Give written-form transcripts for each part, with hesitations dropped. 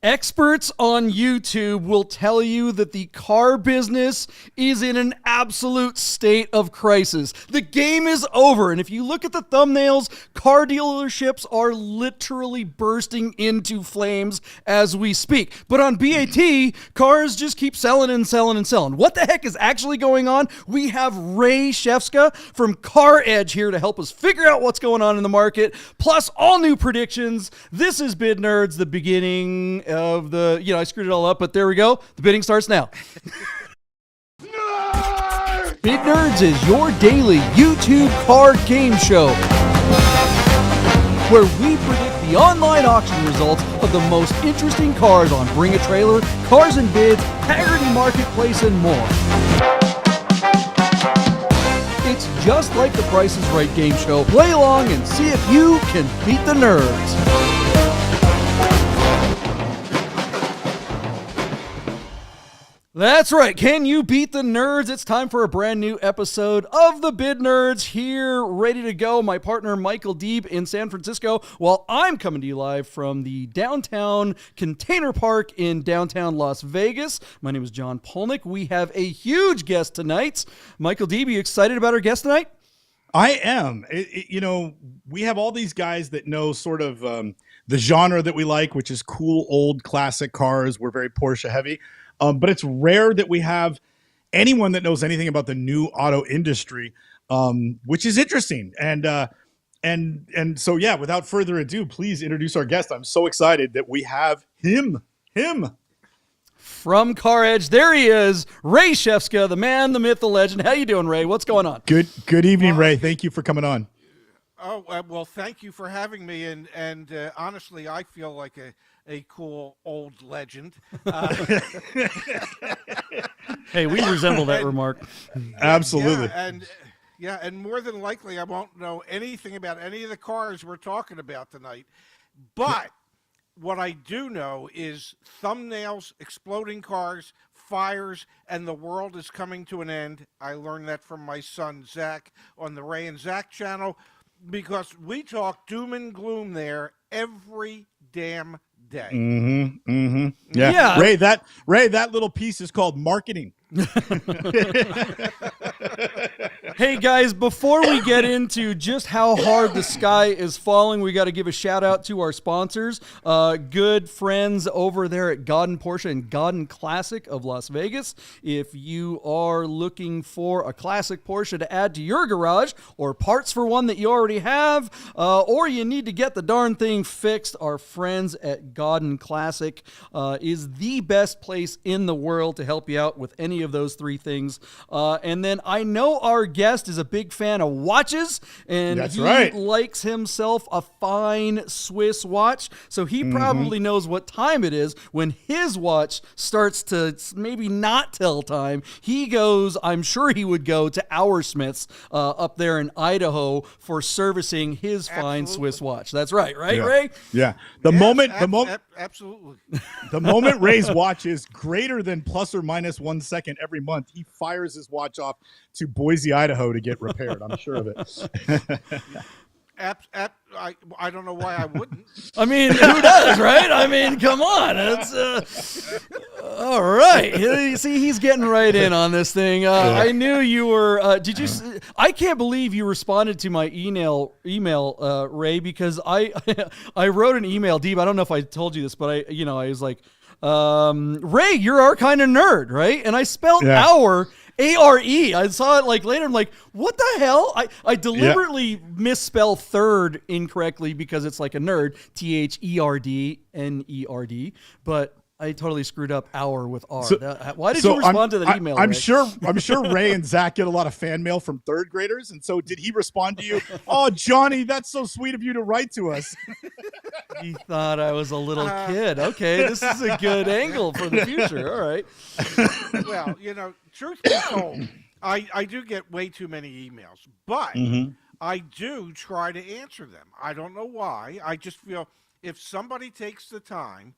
Experts on YouTube will tell you that the car business is in an absolute state of crisis. The game is over, and if you look at the thumbnails, car dealerships are literally bursting into flames as we speak. But on BAT, cars just keep selling and selling and selling. What the heck is actually going on? We have Ray Shefska from Car Edge here to help us figure out what's going on in the market, plus all new predictions. This is Bid Nerds, the beginning of the, I screwed it all up, but there we go. The bidding starts now. Bid Nerds is your daily YouTube car game show where we predict the online auction results of the most interesting cars on Bring a Trailer, Cars and Bids, Haggerty Marketplace, and more. It's just like the Price is Right game show. Play along and see if you can beat the nerds. That's right. Can you beat the nerds? It's time for a brand new episode of the Bid Nerds here, ready to go. My partner, Michael Deeb, in San Francisco, while I'm coming to you live from the downtown container park in downtown Las Vegas. My name is John Polnik. We have a huge guest tonight. Michael Deeb, are you excited about our guest tonight? I am. We have all these guys that know sort of the genre that we like, which is cool, old, classic cars. We're very Porsche heavy. But it's rare that we have anyone that knows anything about the new auto industry, which is interesting. And so, yeah, without further ado, please introduce our guest. I'm so excited that we have him. From Car Edge, there he is, Ray Shefska, the man, the myth, the legend. How you doing, Ray? What's going on? Good evening, Ray. Thank you for coming on. Oh, well, thank you for having me. And honestly, I feel like a cool old legend. Hey, we resemble that remark. Absolutely. And more than likely, I won't know anything about any of the cars we're talking about tonight. But what I do know is thumbnails, exploding cars, fires, and the world is coming to an end. I learned that from my son, Zach, on the Ray and Zach channel, because we talk doom and gloom there every damn day. Yeah. Ray, that little piece is called marketing. Hey guys, before we get into just how hard the sky is falling, we got to give a shout out to our sponsors, good friends over there at Godden Porsche and Godden Classic of Las Vegas. If you are looking for a classic Porsche to add to your garage, or parts for one that you already have, or you need to get the darn thing fixed, our friends at Godden Classic is the best place in the world to help you out with any of those three things. And then I know our guest is a big fan of watches, and That's he right. likes himself a fine Swiss watch, so he probably knows what time it is. When his watch starts to maybe not tell time, he goes, I'm sure he would go to Hoursmith's up there in Idaho for servicing his fine Swiss watch. That's right, Yeah. Ray? Yeah. Absolutely. The moment Ray's watch is greater than plus or minus 1 second every month, he fires his watch off to Boise, Idaho to get repaired. I'm sure of it. I don't know why I wouldn't. I mean, who does, right? I mean, come on. It's all right. You see, he's getting right in on this thing. I knew you were. Did you? I can't believe you responded to my email, Ray, because I wrote an email. Deeb, I don't know if I told you this, but I was like, Ray, you're our kind of nerd, right? And I spelled our. A-R-E. I saw it like later. I'm like, what the hell? I deliberately misspell third incorrectly because it's like a nerd. T-H-E-R-D-N-E-R-D. But I totally screwed up hour with R. Why did you respond to that email? I'm Ray? sure Ray and Zach get a lot of fan mail from third graders. And so did he respond to you? Oh, Johnny, that's so sweet of you to write to us. He thought I was a little kid. Okay, this is a good angle for the future. All right. Well, truth be told, I do get way too many emails, but I do try to answer them. I don't know why. I just feel if somebody takes the time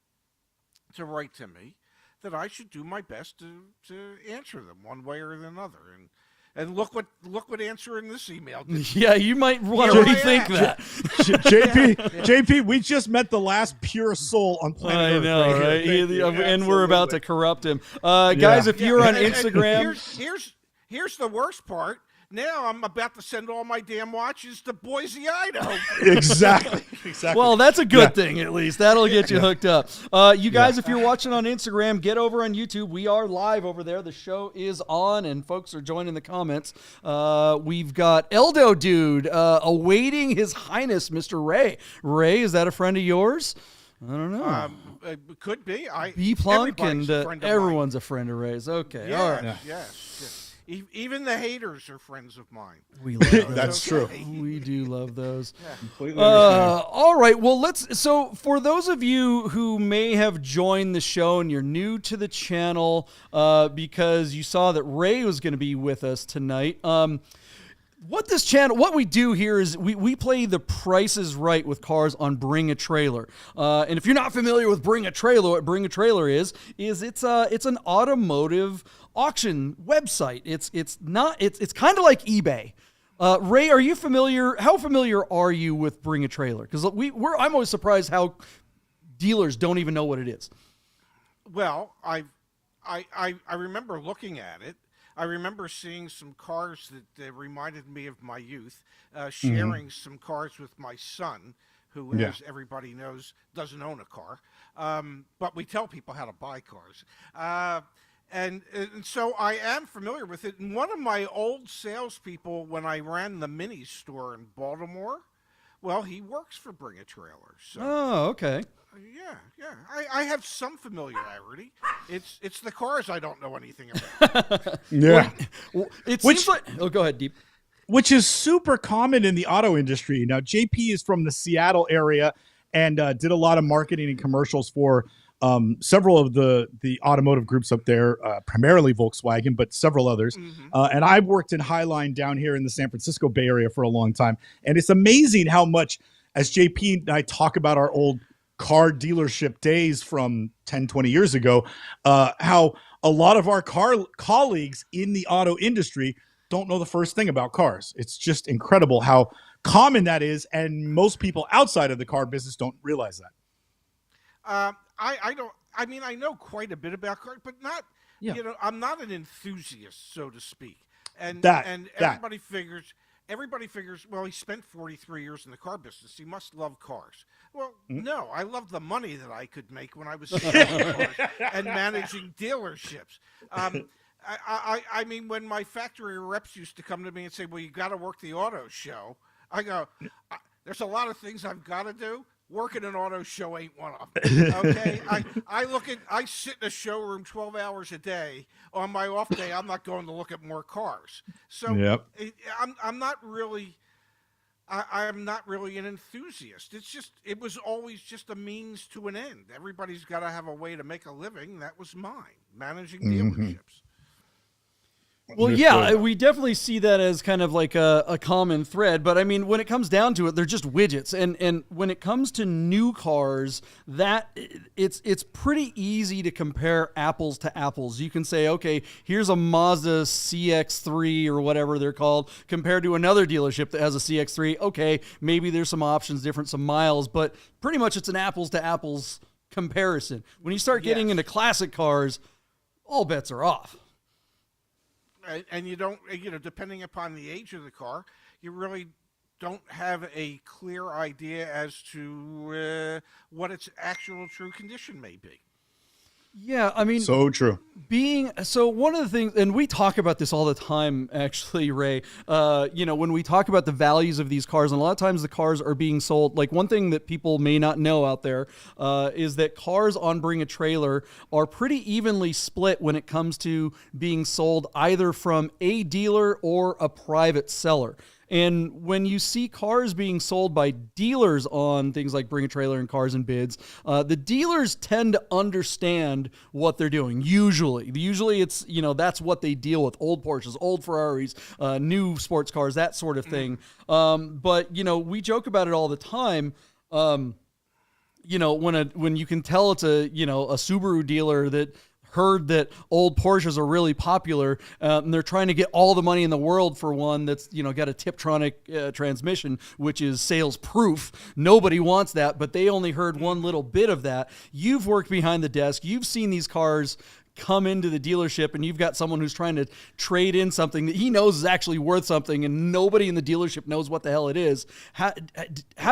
to write to me, that I should do my best to answer them one way or another. And And look what answer in this email did. Yeah, you might want to rethink that. JP, we just met the last pure soul on planet Earth. I know, right? And we're about to corrupt him. Guys, if you're on Instagram, here's the worst part. Now I'm about to send all my damn watches to Boise, Idaho. Exactly. Well, that's a good thing, at least. That'll get you hooked up. You guys, if you're watching on Instagram, get over on YouTube. We are live over there. The show is on, and folks are joining the comments. We've got Eldo Dude awaiting His Highness, Mr. Ray. Ray, is that a friend of yours? I don't know. It could be. B-Plunk, and everyone's a friend of Ray's. Okay, all right. Yes. Even the haters are friends of mine. We love those. That's true. We do love those. Yeah. Completely understand. All right. Well, so for those of you who may have joined the show and you're new to the channel because you saw that Ray was going to be with us tonight, what we do here is we play the Price is Right with cars on Bring a Trailer. And if you're not familiar with Bring a Trailer, what Bring a Trailer is it's an automotive auction website. It's kind of like eBay. Ray, are you familiar? How familiar are you with Bring a Trailer? Because I'm always surprised how dealers don't even know what it is. Well, I remember looking at it. I remember seeing some cars that reminded me of my youth, sharing some cars with my son, who, as everybody knows, doesn't own a car. But we tell people how to buy cars. And so I am familiar with it. And one of my old salespeople, when I ran the mini store in Baltimore, well, he works for Bring a Trailer. So. Oh, okay. Yeah. I have some familiarity. It's the cars I don't know anything about. Yeah. Well, seems like. Oh, go ahead, Deeb. Which is super common in the auto industry. Now, JP is from the Seattle area and did a lot of marketing and commercials for several of the automotive groups up there, primarily Volkswagen, but several others. And I've worked in Highline down here in the San Francisco Bay Area for a long time. And it's amazing how much, as JP and I talk about our old car dealership days from 10, 20 years ago, how a lot of our car colleagues in the auto industry don't know the first thing about cars. It's just incredible how common that is. And most people outside of the car business don't realize that. I know quite a bit about cars, but not, I'm not an enthusiast, so to speak. And everybody figures, well, he spent 43 years in the car business. He must love cars. Well, no, I love the money that I could make when I was selling cars and managing dealerships. I mean, when my factory reps used to come to me and say, well, you got to work the auto show, I go, there's a lot of things I've got to do. Working an auto show ain't one of them. Okay, I sit in a showroom 12 hours a day. On my off day, I'm not going to look at more cars. So I'm not really an enthusiast. It was always just a means to an end. Everybody's got to have a way to make a living. That was mine, managing dealerships. Well, yeah, we definitely see that as kind of like a common thread. But I mean, when it comes down to it, they're just widgets. And when it comes to new cars, it's pretty easy to compare apples to apples. You can say, okay, here's a Mazda CX-3 or whatever they're called compared to another dealership that has a CX-3. Okay, maybe there's some options different, some miles, but pretty much it's an apples to apples comparison. When you start getting into classic cars, all bets are off. And you don't, depending upon the age of the car, you really don't have a clear idea as to what its actual true condition may be. Yeah, I mean, so true. One of the things, and we talk about this all the time, actually, Ray, when we talk about the values of these cars, and a lot of times the cars are being sold, like one thing that people may not know out there is that cars on Bring a Trailer are pretty evenly split when it comes to being sold either from a dealer or a private seller. And when you see cars being sold by dealers on things like Bring a Trailer and Cars and Bids, the dealers tend to understand what they're doing. Usually it's, that's what they deal with. Old Porsches, old Ferraris, new sports cars, that sort of thing. But we joke about it all the time. When you can tell it's a Subaru dealer that heard that old Porsches are really popular, and they're trying to get all the money in the world for one that's, got a Tiptronic transmission, which is sales proof. Nobody wants that, but they only heard one little bit of that. You've worked behind the desk. You've seen these cars come into the dealership, and you've got someone who's trying to trade in something that he knows is actually worth something, and nobody in the dealership knows what the hell it is. How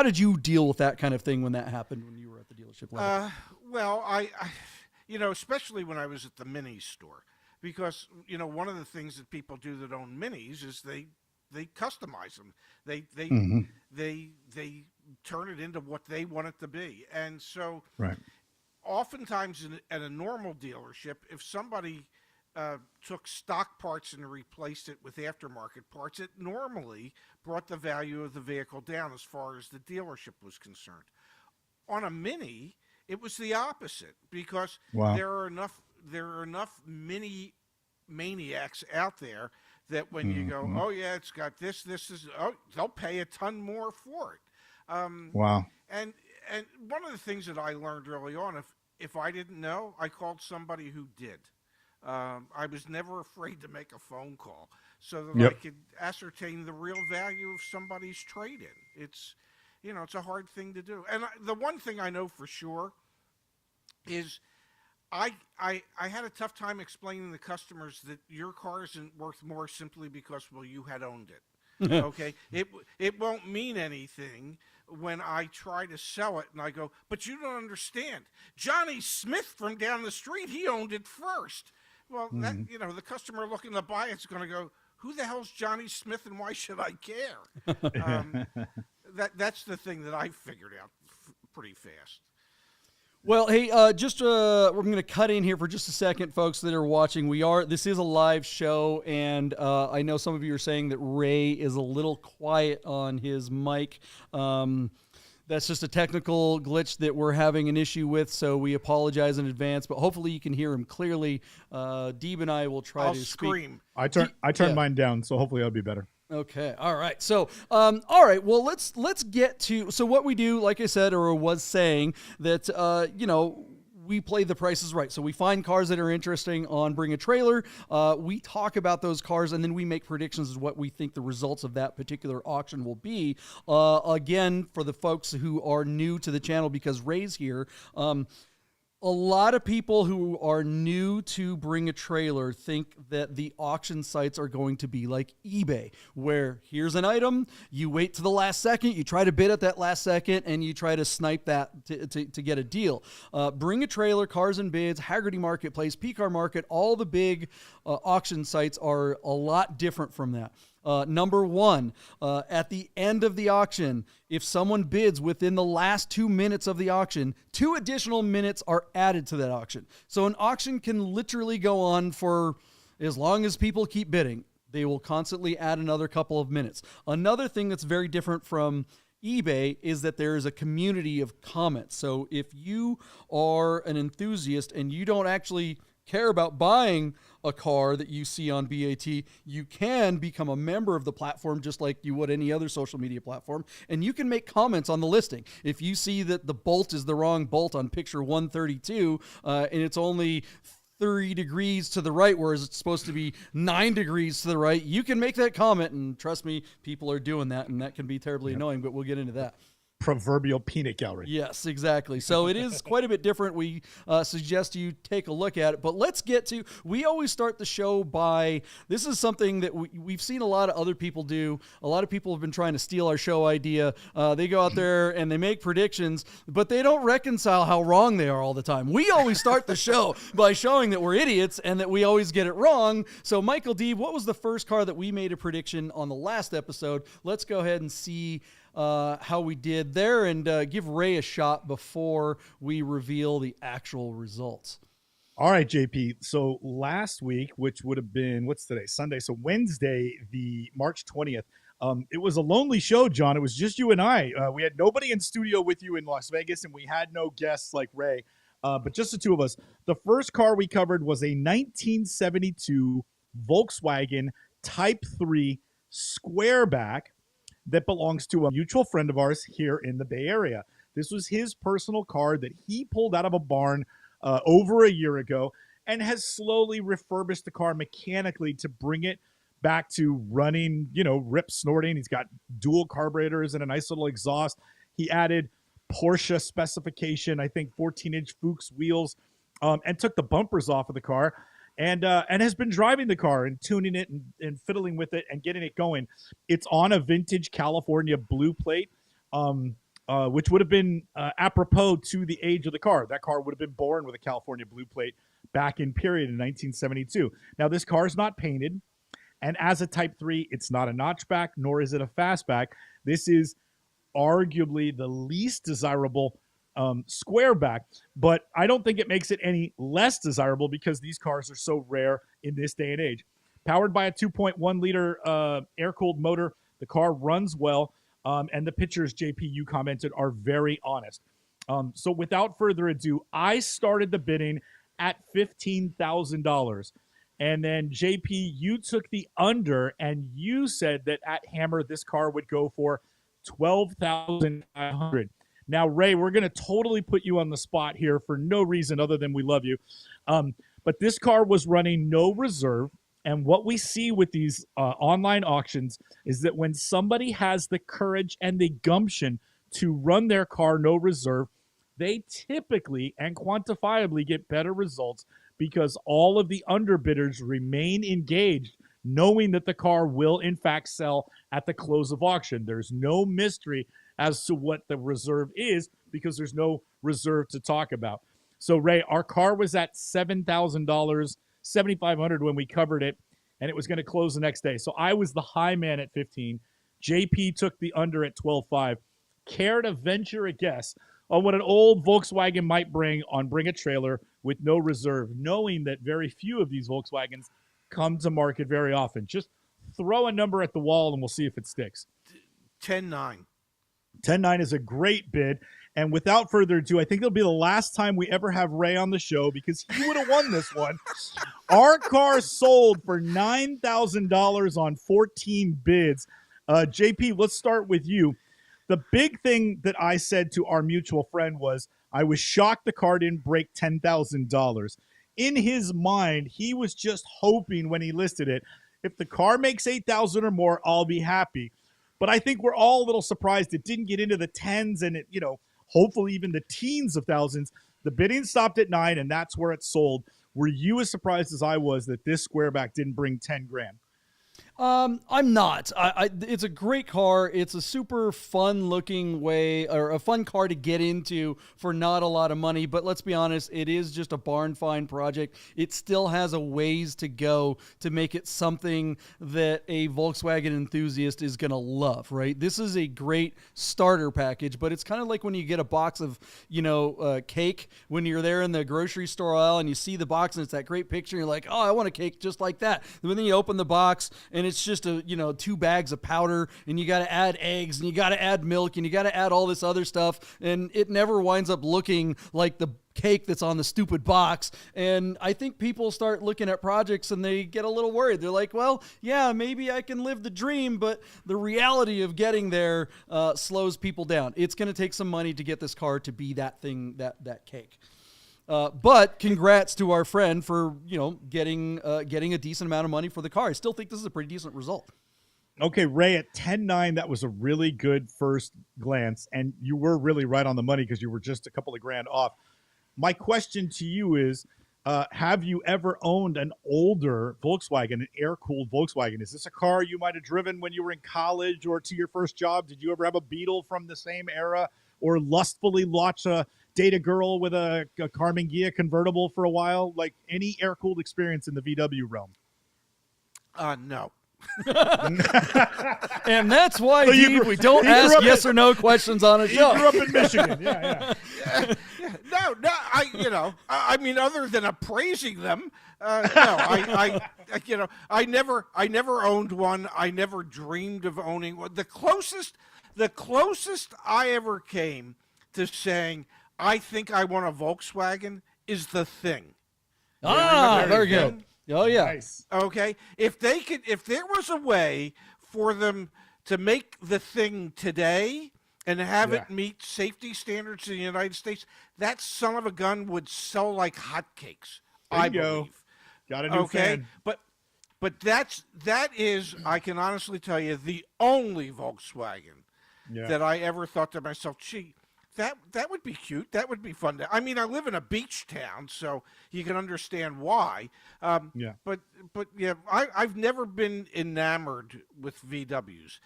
did you deal with that kind of thing when that happened when you were at the dealership level? Well, I especially when I was at the Minis store, because one of the things that people do that own Minis is they customize them. They turn it into what they want it to be, and so right. Oftentimes at a normal dealership, if somebody took stock parts and replaced it with aftermarket parts, it normally brought the value of the vehicle down as far as the dealership was concerned. On a Mini, it was the opposite, because there are enough Mini maniacs out there that when you go, oh yeah, it's got this is, they'll pay a ton more for it. Wow. And one of the things that I learned early on, if I didn't know, I called somebody who did. I was never afraid to make a phone call so that I could ascertain the real value of somebody's trade-in. It's a hard thing to do. And the one thing I know for sure is I had a tough time explaining to customers that your car isn't worth more simply because, you had owned it. Okay? It won't mean anything when I try to sell it and I go, but you don't understand. Johnny Smith from down the street, he owned it first. Well, that, the customer looking to buy it's going to go, who the hell's Johnny Smith and why should I care? That's the thing that I figured out pretty fast. Well, hey, we're going to cut in here for just a second, folks that are watching. This is a live show, and I know some of you are saying that Ray is a little quiet on his mic. That's just a technical glitch that we're having an issue with, so we apologize in advance, but hopefully you can hear him clearly. Deeb and I will try to scream. Speak. I turned mine down, so hopefully it'll be better. Okay. All right. So, all right. Well, let's get to, so what we do, like I said, or was saying that, we play the prices right. So we find cars that are interesting on Bring a Trailer. We talk about those cars, and then we make predictions of what we think the results of that particular auction will be. Again, for the folks who are new to the channel, because Ray's here, a lot of people who are new to Bring a Trailer think that the auction sites are going to be like eBay, where here's an item, you wait to the last second, you try to bid at that last second, and you try to snipe that to get a deal. Bring a Trailer, Cars and Bids, Haggerty Marketplace, PCAR Market, all the big auction sites are a lot different from that. Number one, at the end of the auction, if someone bids within the last 2 minutes of the auction, 2 additional minutes are added to that auction. So an auction can literally go on for as long as people keep bidding. They will constantly add another couple of minutes. Another thing that's very different from eBay is that there is a community of comments. So if you are an enthusiast and you don't actually care about buying a car that you see on BAT, you can become a member of the platform just like you would any other social media platform, and you can make comments on the listing. If you see that the bolt is the wrong bolt on picture 132 and it's only 3 degrees to the right, whereas it's supposed to be 9 degrees to the right, you can make that comment, and trust me, people are doing that, and that can be terribly annoying, but we'll get into that. Proverbial peanut gallery. Yes, exactly. So it is quite a bit different. We suggest you take a look at it. But let's get to, we always start the show by, this is something that we've seen a lot of other people do. A lot of people have been trying to steal our show idea. They go out there and they make predictions, but they don't reconcile how wrong they are all the time. We always start the show by showing that we're idiots and that we always get it wrong. So Michael Deeb, what was the first car that we made a prediction on the last episode? Let's go ahead and see how we did there, and give Ray a shot before we reveal the actual results. All right, JP. So last week, which would have been, what's today? Sunday. So Wednesday, the March 20th, it was a lonely show, John. It was just you and I. We had nobody in studio with you in Las Vegas, and we had no guests like Ray, but just the two of us. The first car we covered was a 1972 Volkswagen Type 3 Squareback that belongs to a mutual friend of ours here in the Bay Area. This was his personal car that he pulled out of a barn over a year ago. and has slowly refurbished the car mechanically to bring it back to running, rip snorting. He's got dual carburetors and a nice little exhaust. He added Porsche specification, I think 14-inch Fuchs wheels, and took the bumpers off of the car, and has been driving the car and tuning it and fiddling with it and getting it going. It's on a vintage California blue plate, which would have been apropos to the age of the car. That car would have been born with a California blue plate back in 1972. Now, this car is not painted, and as a Type 3, it's not a notchback, nor is it a fastback. This is arguably the least desirable Squareback, but I don't think it makes it any less desirable because these cars are so rare in this day and age. Powered by a 2.1 liter air-cooled motor, the car runs well, and the pictures, JP, you commented, are very honest. So without further ado, I started the bidding at $15,000. And then, JP, you took the under, and you said that at Hammer, this car would go for $12,500. Now, Ray, we're going to totally put you on the spot here for no reason other than we love you. But this car was running no reserve. And what we see with these online auctions is that when somebody has the courage and the gumption to run their car no reserve, they typically and quantifiably get better results because all of the underbidders remain engaged, knowing that the car will, in fact, sell at the close of auction. There's no mystery as to what the reserve is because there's no reserve to talk about. So, Ray, our car was at $7,000, $7,500 when we covered it, and it was going to close the next day. So I was the high man at 15. JP took the under at 12.5. Care to venture a guess on what an old Volkswagen might bring on Bring a Trailer with no reserve, knowing that very few of these Volkswagens come to market very often? Just throw a number at the wall and we'll see if it sticks. 10.9. 10.9 is a great bid. And without further ado, I think it'll be the last time we ever have Ray on the show because he would have won this one. Our car sold for $9,000 on 14 bids. JP, let's start with you. The big thing that I said to our mutual friend was, I was shocked the car didn't break $10,000. In his mind, he was just hoping when he listed it, if the car makes $8,000 or more, I'll be happy. But I think we're all a little surprised it didn't get into the tens and it, hopefully even the teens of thousands. The bidding stopped at 9, and that's where it sold. Were you as surprised as I was that this Squareback didn't bring 10 grand? I'm not. It's a great car. It's a super fun looking way, or a fun car to get into for not a lot of money. But let's be honest, it is just a barn find project. It still has a ways to go to make it something that a Volkswagen enthusiast is going to love, right? This is a great starter package, but it's kind of like when you get a box of, cake when you're there in the grocery store aisle and you see the box and it's that great picture. You're like, oh, I want a cake just like that. And then you open the box and it's just 2 bags of powder, and you got to add eggs, and you got to add milk, and you got to add all this other stuff, and it never winds up looking like the cake that's on the stupid box. And I think people start looking at projects and they get a little worried. They're like, well, yeah, maybe I can live the dream, but the reality of getting there slows people down. It's going to take some money to get this car to be that thing, that cake. But congrats to our friend for, getting a decent amount of money for the car. I still think this is a pretty decent result. Okay, Ray, at 10.9, that was a really good first glance, and you were really right on the money because you were just a couple of grand off. My question to you is, have you ever owned an older Volkswagen, an air-cooled Volkswagen? Is this a car you might have driven when you were in college or to your first job? Did you ever have a Beetle from the same era, or lustfully date a girl with a Carmen Ghia convertible for a while? Like any air-cooled experience in the VW realm? No. And that's why, Deeb, we don't ask yes or no questions on a show. You grew up in Michigan. Yeah. No, I mean, other than appraising them, no, I never owned one. I never dreamed of owning one. The closest I ever came to saying, I think I want a Volkswagen is the Thing. Very good. Oh yeah. Nice. Okay. If there was a way for them to make the Thing today and have it meet safety standards in the United States, that son of a gun would sell like hotcakes. I you go. believe. Got a new fan. But that is, I can honestly tell you, the only Volkswagen that I ever thought to myself, gee, that would be cute. That would be fun. I mean, I live in a beach town, so you can understand why. But yeah, I've never been enamored with VWs.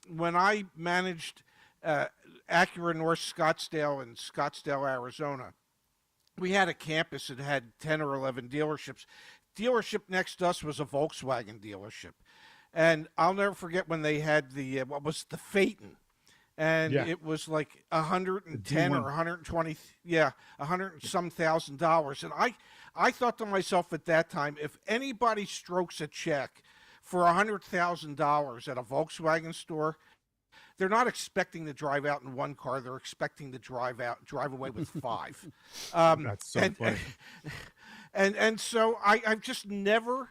When I managed Acura North Scottsdale in Scottsdale, Arizona, we had a campus that had 10 or 11 dealerships. Dealership next to us was a Volkswagen dealership. And I'll never forget when they had the, what was the Phaeton. And it was like 110 or 120, 100 and some $1,000. And I thought to myself at that time, if anybody strokes a check for $100,000 at a Volkswagen store, they're not expecting to drive out in one car. They're expecting to drive away with 5. That's so funny. And so I've just never,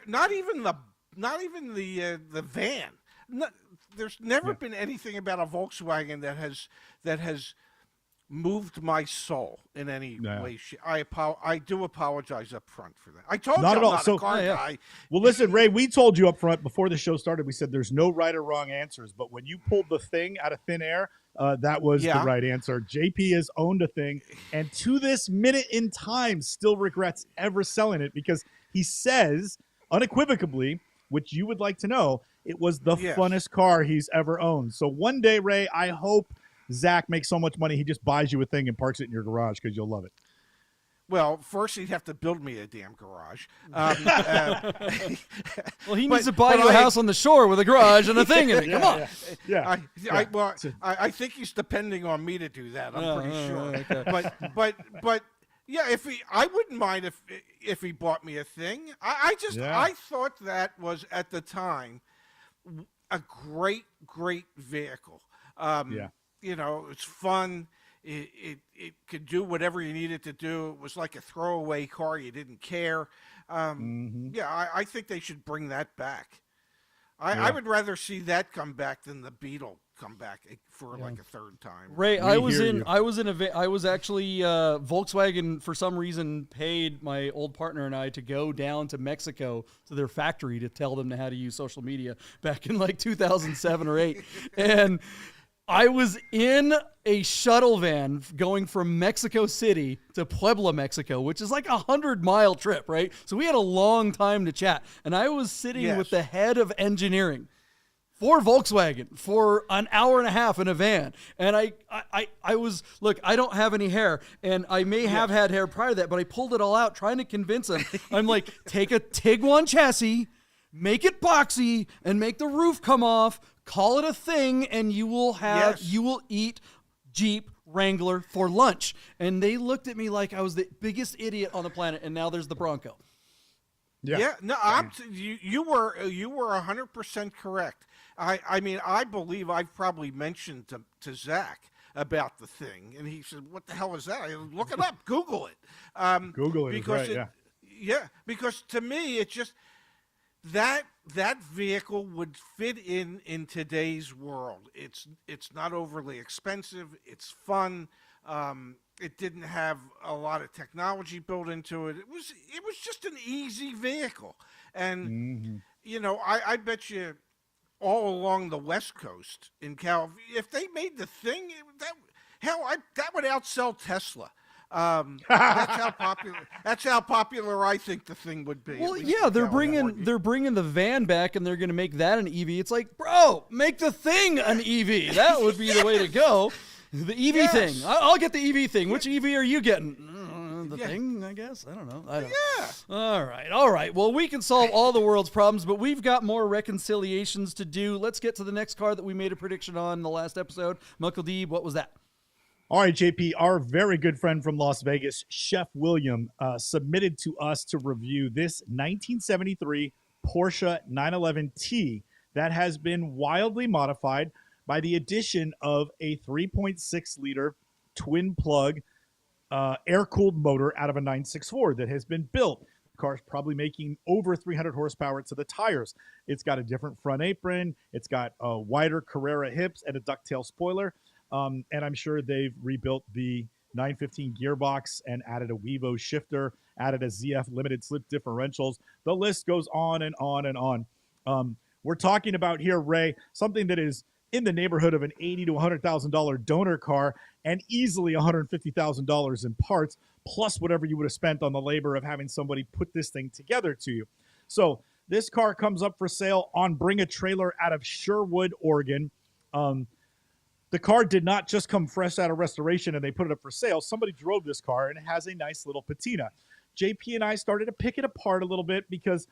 not even the van. There's never been anything about a Volkswagen that has moved my soul in any way. I do apologize up front for that. I told you I'm not a car guy. Well, listen, Ray, we told you up front before the show started, we said there's no right or wrong answers. But when you pulled the thing out of thin air, that was the right answer. JP has owned a thing, and to this minute in time still regrets ever selling it because he says unequivocally, which you would like to know, it was the funnest car he's ever owned. So one day, Ray, I hope Zach makes so much money he just buys you a thing and parks it in your garage because you'll love it. Well, first he'd have to build me a damn garage. Well, he needs to buy you a house on the shore with a garage and a thing in it. Come on. I think he's depending on me to do that. I'm pretty sure. Okay. But yeah, I wouldn't mind if he bought me a thing. I thought that was at the time a great vehicle. You know, it's fun. It could do whatever you needed to do. It was like a throwaway car. You didn't care. Yeah, I think they should bring that back. I would rather see that come back than the Beetle come back for like a third time. Ray, I was actually Volkswagen for some reason paid my old partner and I to go down to Mexico to their factory to tell them how to use social media back in like 2007 or 8. And I was in a shuttle van going from Mexico City to Puebla, Mexico, which is like a 100-mile trip, right? So we had a long time to chat. And I was sitting with the head of engineering for Volkswagen for an hour and a half in a van. And I was, look, I don't have any hair, and I may have had hair prior to that, but I pulled it all out trying to convince him. I'm like, take a Tiguan chassis, make it boxy, and make the roof come off, call it a thing, and you will eat Jeep Wrangler for lunch. And they looked at me like I was the biggest idiot on the planet, and now there's the Bronco. You were 100% correct. I mean, I believe I've probably mentioned to Zach about the thing, and he said, "What the hell is that?" I said, look it up, Google it. Google it, because because to me, it's just that vehicle would fit in today's world. It's not overly expensive. It's fun. It didn't have a lot of technology built into it. It was just an easy vehicle. And you know, I bet you all along the West Coast in California, if they made the thing, that would outsell Tesla. That's how popular I think the thing would be. Well, yeah, they're bringing the van back, and they're going to make that an EV. It's like, bro, make the thing an EV. That would be the way to go. The EV thing. I'll get the EV thing. Which EV are you getting? The thing, I guess. I don't know. All right. Well, we can solve all the world's problems, but we've got more reconciliations to do. Let's get to the next car that we made a prediction on in the last episode. Michael Deeb, what was that? All right, JP, our very good friend from Las Vegas, Chef William, submitted to us to review this 1973 Porsche 911T that has been wildly modified by the addition of a 3.6-liter twin-plug air-cooled motor out of a 964 that has been built. The car's probably making over 300 horsepower to the tires. It's got a different front apron. It's got wider Carrera hips and a ducktail spoiler. And I'm sure they've rebuilt the 915 gearbox and added a Wevo shifter, added a ZF limited slip differentials. The list goes on and on and on. We're talking about here, Ray, something that is in the neighborhood of an $80,000 to $100,000 donor car and easily $150,000 in parts, plus whatever you would have spent on the labor of having somebody put this thing together to you. So this car comes up for sale on Bring a Trailer out of Sherwood, Oregon. The car did not just come fresh out of restoration and they put it up for sale. Somebody drove this car and it has a nice little patina. JP and I started to pick it apart a little bit because,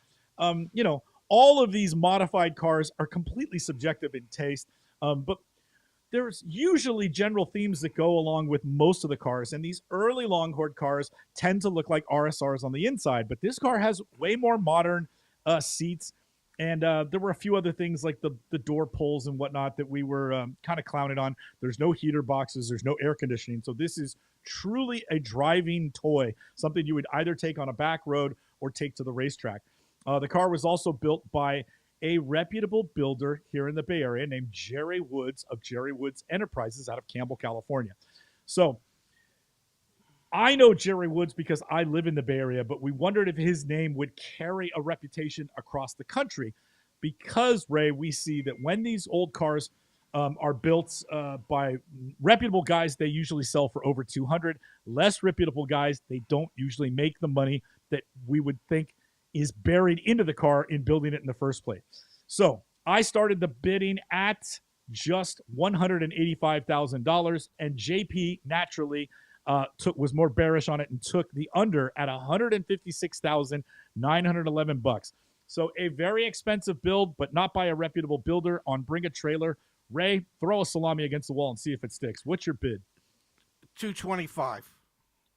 all of these modified cars are completely subjective in taste. But there's usually general themes that go along with most of the cars. And these early Longhorn cars tend to look like RSRs on the inside. But this car has way more modern seats. And there were a few other things like the door pulls and whatnot that we were kind of clowning on. There's no heater boxes. There's no air conditioning. So this is truly a driving toy, something you would either take on a back road or take to the racetrack. The car was also built by a reputable builder here in the Bay Area named Jerry Woods of Jerry Woods Enterprises out of Campbell, California. So I know Jerry Woods because I live in the Bay Area, but we wondered if his name would carry a reputation across the country because, Ray, we see that when these old cars are built by reputable guys, they usually sell for over $200. Less reputable guys, they don't usually make the money that we would think is buried into the car in building it in the first place. So I started the bidding at just $185,000, and JP naturally was more bearish on it and took the under at $156,911. So a very expensive build, but not by a reputable builder on Bring a Trailer. Ray, throw a salami against the wall and see if it sticks. What's your bid? 225.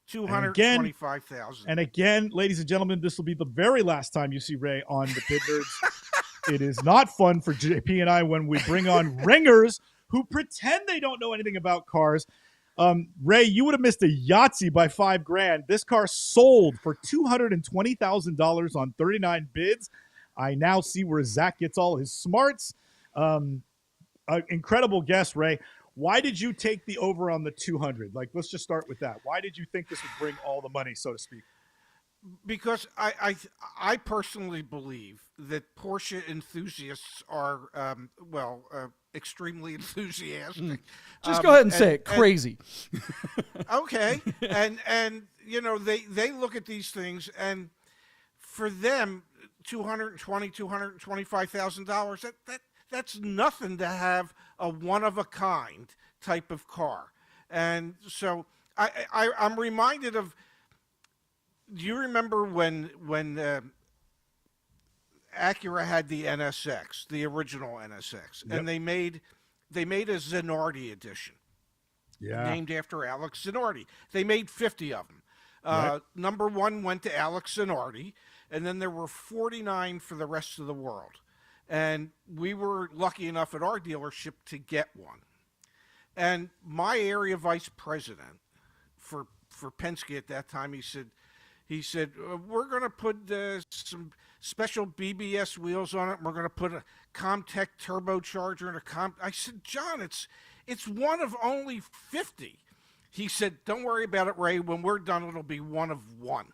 225,000. And again, ladies and gentlemen, this will be the very last time you see Ray on the Bid Nerds. It is not fun for JP and I when we bring on ringers who pretend they don't know anything about cars. Ray, you would have missed a Yahtzee by $5,000. This car sold for $220,000 on 39 bids. I now see where Zach gets all his smarts. Incredible guess, Ray. Why did you take the over on the 200? Like, let's just start with that. Why did you think this would bring all the money, so to speak? Because I personally believe that Porsche enthusiasts are, extremely enthusiastic. Just go ahead and say it. Crazy. Okay. And they look at these things, and for them, $225,000, that's nothing to have a one-of-a-kind type of car. And so I'm reminded of, do you remember when Acura had the NSX, the original NSX, Yep. and they made a Zanardi edition, named after Alex Zanardi. They made 50 of them. Right. Number one went to Alex Zanardi, and then there were 49 for the rest of the world. And we were lucky enough at our dealership to get one. And my area vice president for Penske at that time, he said, we're going to put some special BBS wheels on it. And we're going to put a Comtech turbocharger and I said, John, it's one of only 50. He said, don't worry about it, Ray. When we're done, it'll be one of one.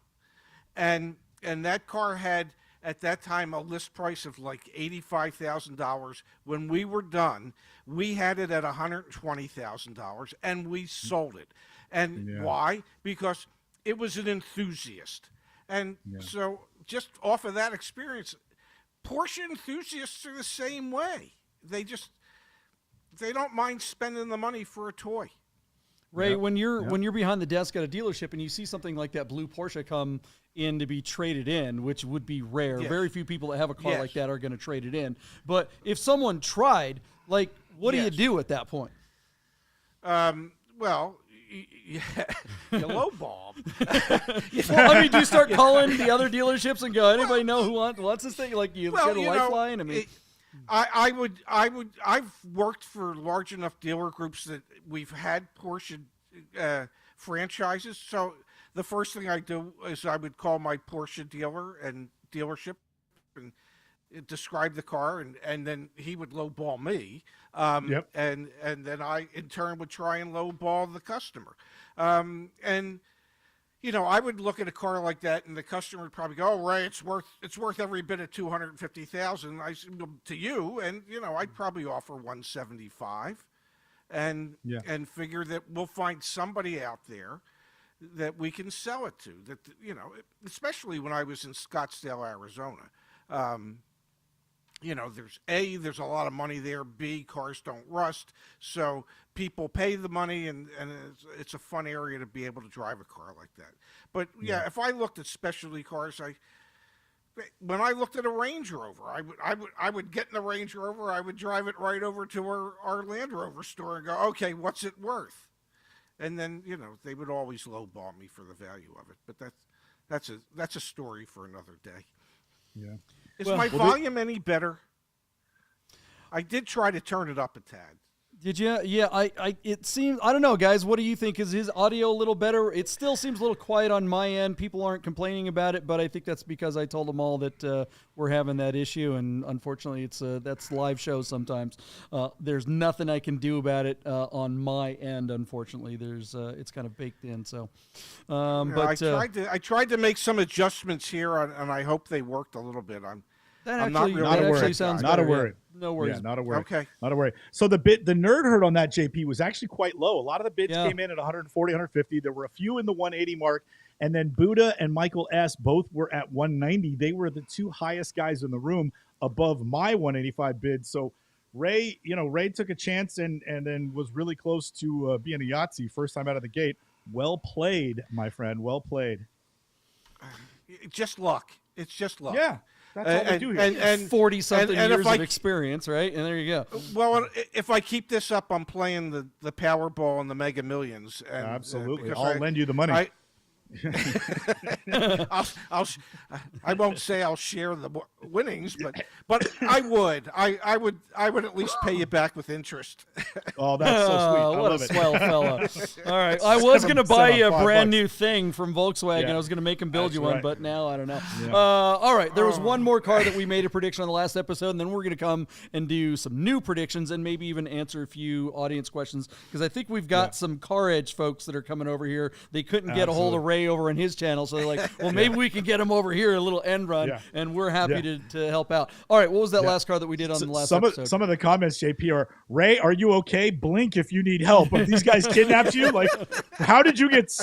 And that car had, at that time, a list price of like $85,000. When we were done, we had it at $120,000, and we sold it. And why? Because it was an enthusiast. And so just off of that experience, Porsche enthusiasts are the same way. They don't mind spending the money for a toy. Ray, when you're behind the desk at a dealership and you see something like that blue Porsche come in to be traded in, which would be rare. Yes. Very few people that have a car like that are going to trade it in. But if someone tried, like, what do you do at that point? Well, you lowball. Well, I mean, do you start calling the other dealerships and go, anybody know who wants this thing? Like, you get a lifeline? I mean, I've worked for large enough dealer groups that we've had Porsche franchises. So the first thing I do is I would call my Porsche dealer and dealership and describe the car, and then he would lowball me, Yep. and then I in turn would try and lowball the customer, and I would look at a car like that, and the customer would probably go, "Oh, Ray, it's worth every bit of 250,000." I said, "Well, to you," and I'd probably offer 175, and Yeah. and figure that we'll find somebody out there that we can sell it to. That especially when I was in Scottsdale, Arizona. Um, there's a lot of money there. B, cars don't rust, so people pay the money, and it's a fun area to be able to drive a car like that. But yeah, if I looked at specialty cars, when I looked at a Range Rover, I would get in the Range Rover, I would drive it right over to our Land Rover store and go, okay, what's it worth? And then they would always lowball me for the value of it. But that's a story for another day. Yeah. Is my volume any better? I did try to turn it up a tad. Did you? Yeah, it seems, I don't know, guys. What do you think? Is his audio a little better? It still seems a little quiet on my end. People aren't complaining about it, but I think that's because I told them all that we're having that issue, and unfortunately, that's live shows sometimes. There's nothing I can do about it on my end. Unfortunately, it's kind of baked in. So, but I tried to make some adjustments here, and I hope they worked a little bit. I'm not really not a worry. Sounds not better, a worry. Yeah. No worries. Yeah, not a worry. Okay. Not a worry. So the nerd herd on that JP was actually quite low. A lot of the bids came in at 140, 150. There were a few in the 180 mark. And then Buddha and Michael S. both were at 190. They were the two highest guys in the room above my 185 bid. So Ray took a chance and then was really close to being a Yahtzee first time out of the gate. Well played, my friend. Well played. Just luck. It's just luck. Yeah. That's all we do here. And 40-something years of experience, right? And there you go. Well, if I keep this up, I'm playing the Powerball and the Mega Millions. And, absolutely. I'll lend you the money. I won't say I'll share the winnings, but I would at least pay you back with interest. Oh, that's so sweet. I what love a it. swell fella. All right, I was going to buy you a brand new thing from Volkswagen. Yeah. I was going to make him build That's you one, right. but now I don't know. Yeah. All right, there was one more car that we made a prediction on the last episode, and then we're going to come and do some new predictions and maybe even answer a few audience questions, because I think we've got some Car Edge folks that are coming over here. They couldn't get a hold of Ray over in his channel, so they're like, well, maybe we can get him over here, a little end run, and we're happy to help out. All right, what was that last car that we did on the last episode? Some of the comments, JP, are, Ray, are you okay? Blink if you need help. If these guys kidnapped you, like, how did you get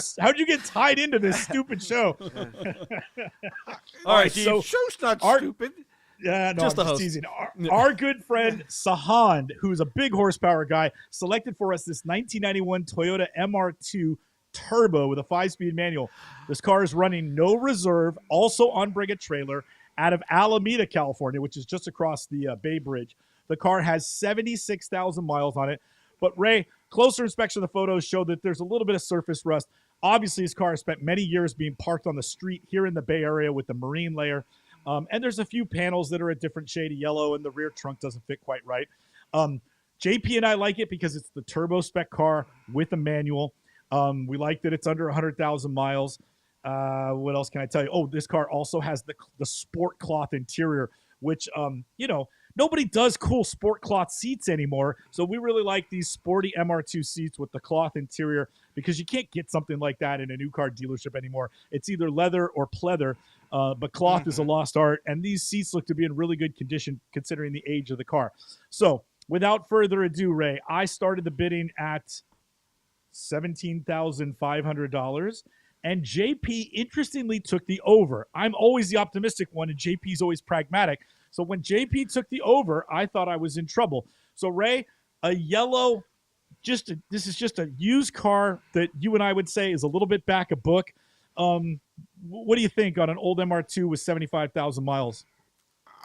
tied into this stupid show? All right, so show's not stupid. Yeah, no, Just I'm just teasing. Our good friend Sahand, who's a big horsepower guy, selected for us this 1991 Toyota MR2 Turbo with a 5-speed manual. This car is running no reserve, also on Brigade trailer, out of Alameda, California, which is just across the Bay Bridge. The car has 76,000 miles on it. But Ray, closer inspection of the photos showed that there's a little bit of surface rust. Obviously, this car has spent many years being parked on the street here in the Bay Area with the marine layer. And there's a few panels that are a different shade of yellow, and the rear trunk doesn't fit quite right. JP and I like it because it's the turbo spec car with a manual. We like that it's under 100,000 miles. What else can I tell you? Oh, this car also has the sport cloth interior, which, nobody does cool sport cloth seats anymore. So we really like these sporty MR2 seats with the cloth interior, because you can't get something like that in a new car dealership anymore. It's either leather or pleather, but cloth is a lost art. And these seats look to be in really good condition considering the age of the car. So without further ado, Ray, I started the bidding at $17,500. And JP, interestingly, took the over. I'm always the optimistic one, and JP's always pragmatic. So when JP took the over, I thought I was in trouble. So, Ray, a yellow, this is just a used car that you and I would say is a little bit back a book. What do you think on an old MR2 with 75,000 miles?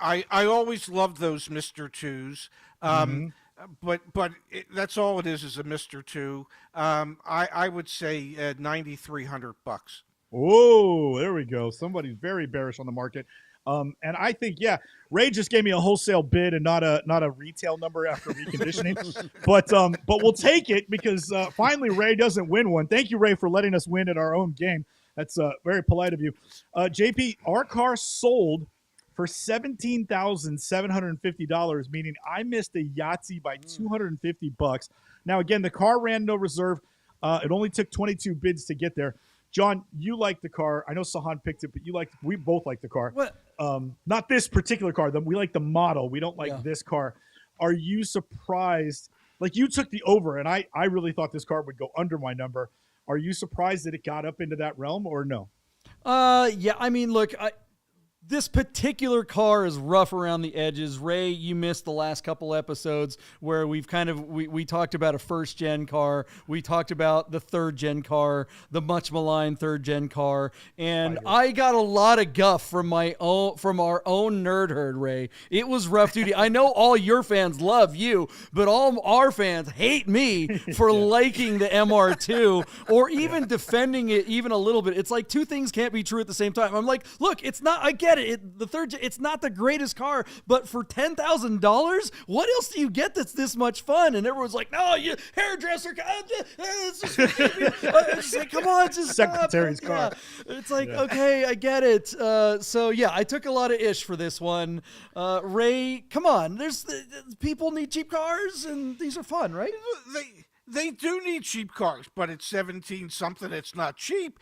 I always loved those Mr. 2s. But that's all it is a Mr. 2. I would say $9,300. Oh, there we go. Somebody's very bearish on the market. And I think, Ray just gave me a wholesale bid and not a retail number after reconditioning. but we'll take it because finally Ray doesn't win one. Thank you, Ray, for letting us win at our own game. That's very polite of you. JP, our car sold for $17,750, meaning I missed a Yahtzee by $250. Now, again, the car ran no reserve. It only took 22 bids to get there. John, you like the car. I know Sahan picked it, but we both like the car. What? Not this particular car. We like the model. We don't like this car. Are you surprised? Like, you took the over, and I really thought this car would go under my number. Are you surprised that it got up into that realm, or no? Yeah, I mean, look, this particular car is rough around the edges. Ray, you missed the last couple episodes where we talked about a first gen car. We talked about the third gen car, the much maligned third gen car. And I got a lot of guff from our own nerd herd, Ray. It was rough duty. I know all your fans love you, but all our fans hate me for liking the MR2 or even defending it even a little bit. It's like two things can't be true at the same time. I'm like, look, it's not, I get it. It's not the greatest car, but for $10,000, what else do you get that's this much fun? And everyone's like, no, you hairdresser, it's just like, come on, just secretary's car. It's like, okay, I get it. So yeah, I took a lot of ish for this one. Ray, come on, people need cheap cars, and these are fun, right? They do need cheap cars, but it's 17 something. It's not cheap.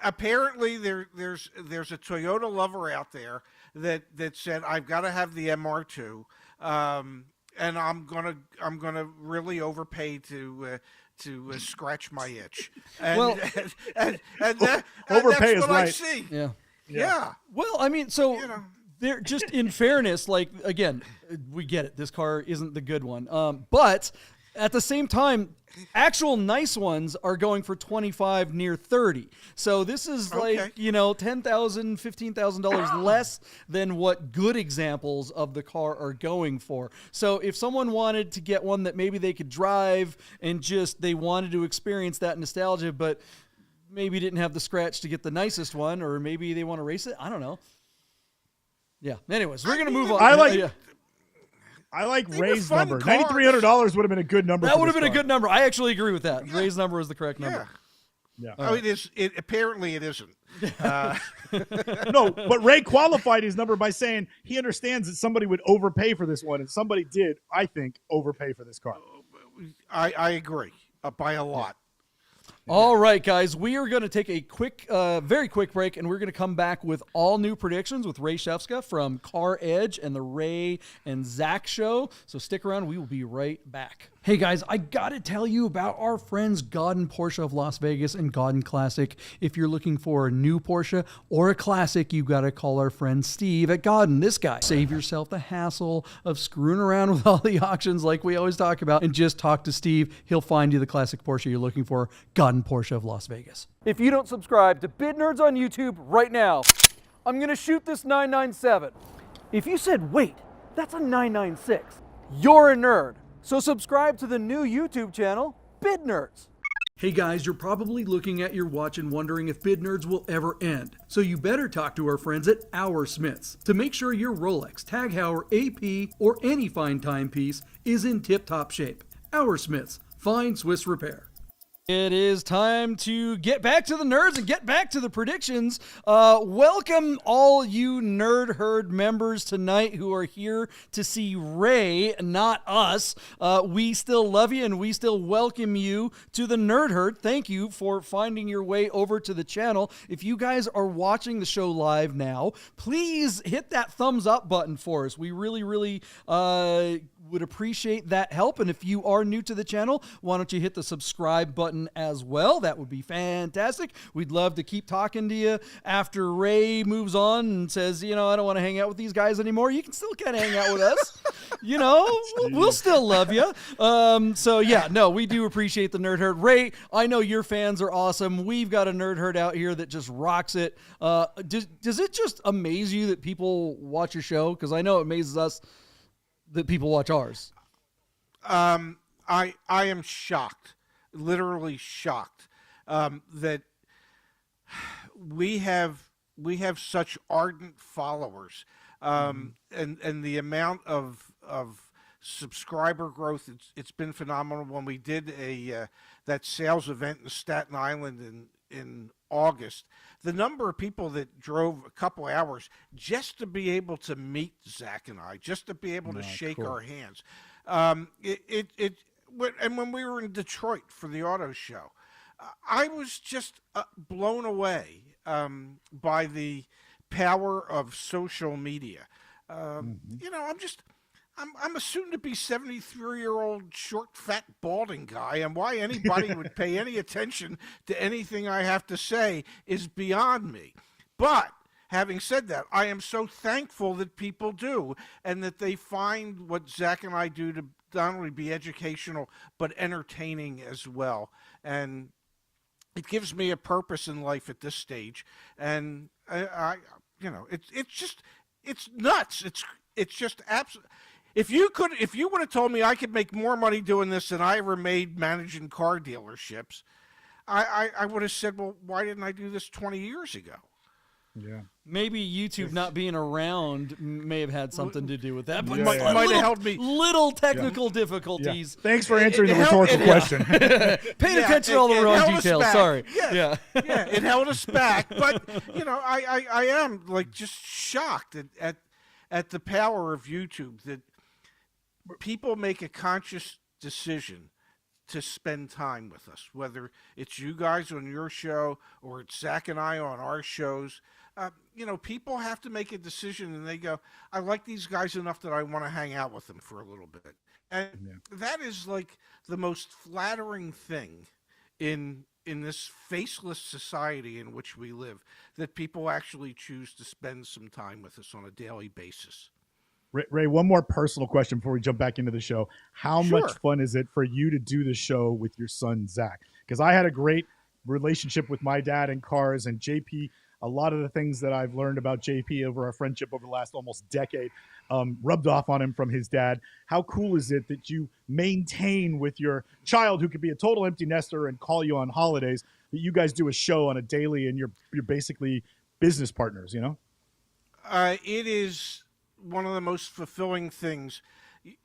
Apparently there's a Toyota lover out there that said, I've got to have the MR2, and I'm gonna really overpay to scratch my itch. And, and overpay that's is what right. I see. Yeah. Well, I mean, so they're just, in fairness, like, again, we get it. This car isn't the good one, but at the same time, actual nice ones are going for $25, near $30. So this is like, $10,000, $15,000 less than what good examples of the car are going for. So if someone wanted to get one that maybe they could drive and just they wanted to experience that nostalgia, but maybe didn't have the scratch to get the nicest one, or maybe they want to race it, I don't know. Yeah. Anyways, we're gonna move on. I like Ray's number. $9,300 would have been a good number. That would have been a good number. I actually agree with that. Ray's number is the correct number. Yeah. Oh, it is. Apparently, it isn't. No, but Ray qualified his number by saying he understands that somebody would overpay for this one, and somebody did, I think, overpay for this car. I agree by a lot. All right, guys, we are going to take a quick, very quick break, and we're going to come back with all new predictions with Ray Shefska from Car Edge and the Ray and Zach show. So stick around. We will be right back. Hey, guys, I got to tell you about our friends Godden Porsche of Las Vegas and Godden Classic. If you're looking for a new Porsche or a classic, you got to call our friend Steve at Godden. This guy. Save yourself the hassle of screwing around with all the auctions like we always talk about, and just talk to Steve. He'll find you the classic Porsche you're looking for. Godden Porsche of Las Vegas. If you don't subscribe to Bid Nerds on YouTube right now, I'm going to shoot this 997. If you said, wait, that's a 996, you're a nerd. So subscribe to the new YouTube channel, Bid Nerds. Hey guys, you're probably looking at your watch and wondering if Bid Nerds will ever end. So you better talk to our friends at Our Smiths to make sure your Rolex, Tag Heuer, AP, or any fine timepiece is in tip-top shape. Our Smiths, fine Swiss repair. It is time to get back to the nerds and get back to the predictions. Welcome all you Nerd Herd members tonight who are here to see Ray, not us. We still love you and we still welcome you to the Nerd Herd. Thank you for finding your way over to the channel. If you guys are watching the show live now, please hit that thumbs up button for us. We really, really would appreciate that help. And if you are new to the channel, why don't you hit the subscribe button as well? That would be fantastic. We'd love to keep talking to you after Ray moves on and says, I don't want to hang out with these guys anymore. You can still kind of hang out with us. We'll still love you. So yeah, no, we do appreciate the Nerd Herd. Ray, I know your fans are awesome. We've got a Nerd Herd out here that just rocks it. Does it just amaze you that people watch your show? Because I know it amazes us that people watch ours. I am shocked, literally shocked, that we have such ardent followers, and the amount of subscriber growth. It's been phenomenal. When we did that sales event in Staten Island in August, the number of people that drove a couple hours just to be able to meet Zach and I, just to be able to shake cool. our hands. And when we were in Detroit for the auto show, I was just blown away by the power of social media. You know, I'm a soon-to-be 73-year-old short, fat, balding guy, and why anybody would pay any attention to anything I have to say is beyond me. But having said that, I am so thankful that people do, and that they find what Zach and I do to not only be educational but entertaining as well. And it gives me a purpose in life at this stage. And I you know, it's nuts. It's just absolutely. If you would have told me I could make more money doing this than I ever made managing car dealerships, I would have said, well, why didn't I do this 20 years ago? Yeah. Maybe YouTube not being around may have had something to do with that. But might have helped me. Little technical difficulties. Yeah. Thanks for answering the rhetorical question. Paying attention to all the wrong details. Sorry. Yeah, it held us back. But, you know, I am, like, just shocked at the power of YouTube, that people make a conscious decision to spend time with us, whether it's you guys on your show or it's Zach and I on our shows. You know, people have to make a decision, and they go, I like these guys enough that I want to hang out with them for a little bit. And that is like the most flattering thing in this faceless society in which we live, that people actually choose to spend some time with us on a daily basis. Ray, one more personal question before we jump back into the show. How much fun is it for you to do the show with your son, Zach? Because I had a great relationship with my dad in cars, and JP, a lot of the things that I've learned about JP over our friendship over the last almost decade rubbed off on him from his dad. How cool is it that you maintain with your child, who could be a total empty nester and call you on holidays, that you guys do a show on a daily, and you're basically business partners, you know? It is one of the most fulfilling things.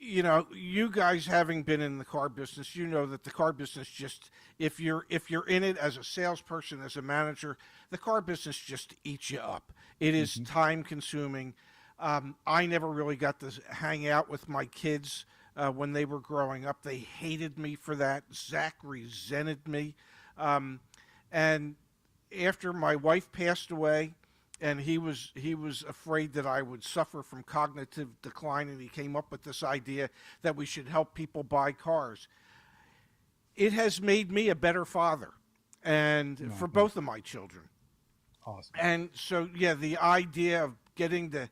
You know, you guys having been in the car business, you know that the car business just, if you're in it as a salesperson, as a manager, the car business just eats you up. It is time consuming. I never really got to hang out with my kids when they were growing up. They hated me for that. Zach resented me. And after my wife passed away, and he was afraid that I would suffer from cognitive decline, and he came up with this idea that we should help people buy cars. It has made me a better father, and for both of my children. Awesome. And so, yeah, the idea of getting to,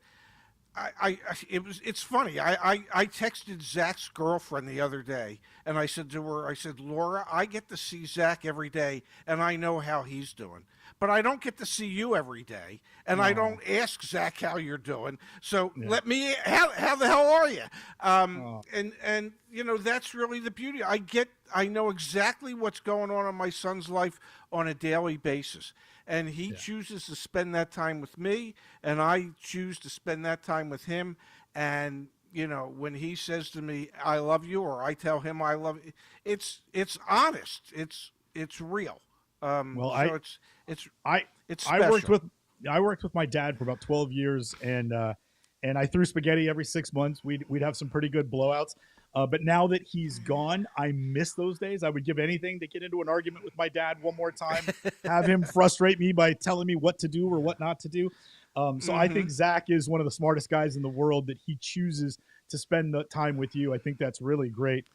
it's funny. I texted Zach's girlfriend the other day, and I said to her, Laura, I get to see Zach every day, and I know how he's doing. But I don't get to see you every day, and I don't ask Zach how you're doing. So let me, how the hell are you? And you know, that's really the beauty. I know exactly what's going on in my son's life on a daily basis. And he chooses to spend that time with me, and I choose to spend that time with him. And, you know, when he says to me, I love you, or I tell him I love you, it's honest. It's real. So it's special. I worked with my dad for about 12 years, and I threw spaghetti every 6 months. We'd have some pretty good blowouts. But now that he's gone, I miss those days. I would give anything to get into an argument with my dad one more time, have him frustrate me by telling me what to do or what not to do. So I think Zach is one of the smartest guys in the world, that he chooses to spend the time with you. I think that's really great.